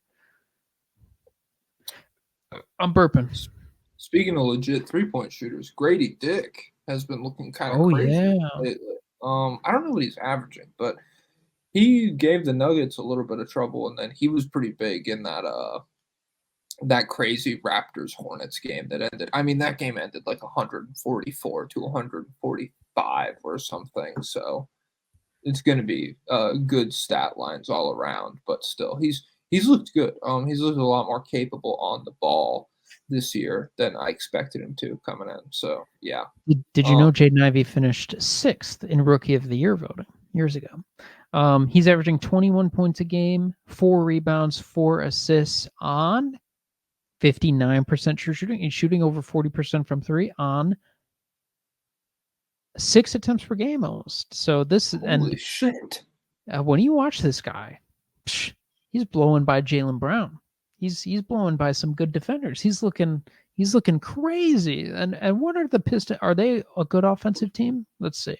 I'm burping. Speaking of legit 3-point shooters, Grady Dick has been looking kind of crazy lately. I don't know what he's averaging, but he gave the Nuggets a little bit of trouble, and then he was pretty big in that that crazy Raptors Hornets game that ended. I mean, that game ended like 144 to 145 or something. So it's going to be good stat lines all around. But still, he's looked good. He's looked a lot more capable on the ball this year than I expected him to coming in. So yeah. Did you know Jaden Ivey finished 6th in Rookie of the Year voting years ago? He's averaging 21 points a game, 4 rebounds, 4 assists on 59% true shooting. He's shooting over 40% from 3 on 6 attempts per game almost. So this Holy shit. When you watch this guy, he's blowing by Jaylen Brown. He's blowing by some good defenders. He's looking crazy. And what are the Pistons? Are they a good offensive team? Let's see.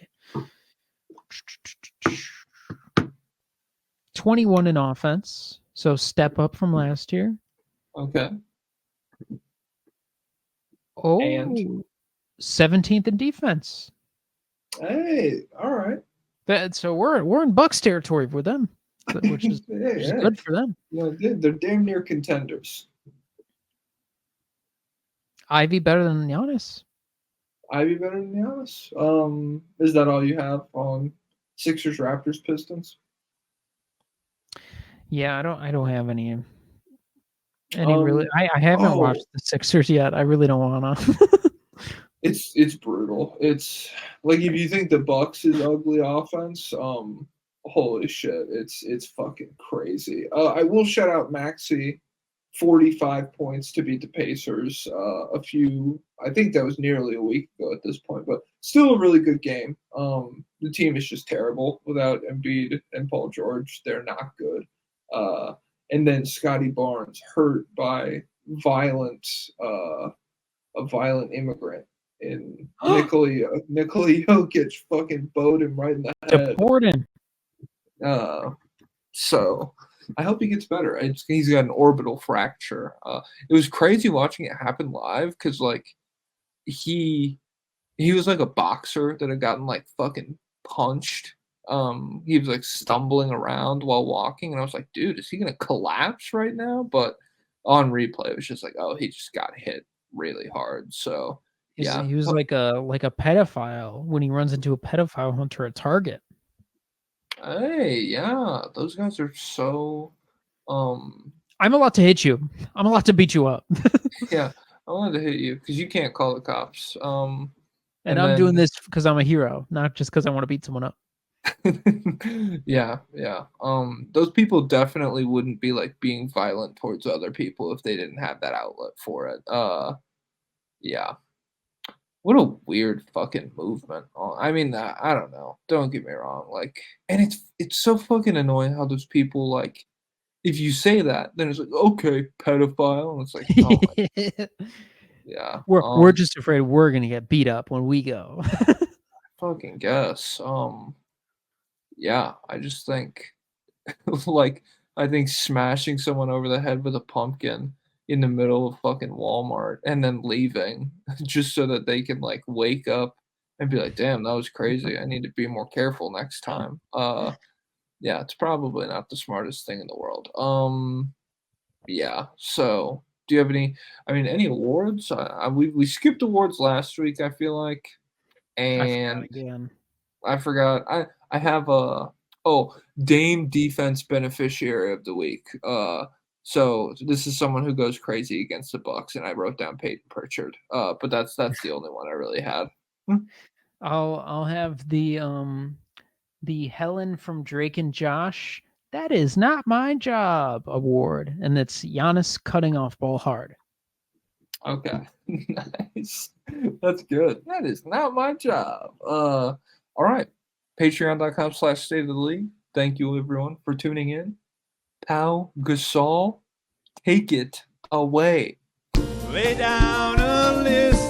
21 in offense, so step up from last year. Okay. Oh, and 17th in defense. Hey, all right. So we're in Bucks territory with them, which is, good for them. Yeah, they're damn near contenders. Ivy better than Giannis. Ivy better than Giannis. Is that all you have on Sixers, Raptors, Pistons? Yeah, I don't have any really. I haven't watched the Sixers yet. I really don't wanna. It's brutal. It's like if you think the Bucks is ugly offense, holy shit, it's fucking crazy. I will shout out Maxey, 45 points to beat the Pacers. I think that was nearly a week ago at this point, but still a really good game. The team is just terrible without Embiid and Paul George. They're not good. And then Scotty Barnes hurt by a violent immigrant. And Nikola Jokic fucking bowed him right in the head. Deported. So I hope he gets better. He's got an orbital fracture. It was crazy watching it happen live because like he was like a boxer that had gotten like fucking punched. He was like stumbling around while walking, and I was like, dude, is he gonna collapse right now? But on replay, it was just like, oh, he just got hit really hard. So yeah, he was like a pedophile when he runs into a pedophile hunter at Target. Hey, yeah, those guys are so. I'm allowed to hit you. I'm allowed to beat you up. Yeah, I wanted to hit you because you can't call the cops. And I'm doing this because I'm a hero, not just because I want to beat someone up. Yeah. Those people definitely wouldn't be like being violent towards other people if they didn't have that outlet for it. Yeah. What a weird fucking movement. I mean, I don't know. Don't get me wrong. Like, and it's so fucking annoying how those people like, if you say that, then it's like, okay, pedophile, and it's like, oh yeah. We're just afraid we're gonna get beat up when we go. Fucking guess. Yeah, I just think, like, I think smashing someone over the head with a pumpkin in the middle of fucking Walmart and then leaving just so that they can like wake up and be like, damn, that was crazy. I need to be more careful next time. Yeah, it's probably not the smartest thing in the world. Yeah. So do you have any awards? We skipped awards last week, I feel like. And I forgot. I have Dame defense beneficiary of the week. So this is someone who goes crazy against the Bucks, and I wrote down Peyton Pritchard. But that's the only one I really had. I'll have the Helen from Drake and Josh. That is not my job award, and it's Giannis cutting off ball hard. Okay, nice. That's good. That is not my job. All right. Patreon.com/State of the League. Thank you everyone for tuning in. Pau Gasol, take it away. Lay down a list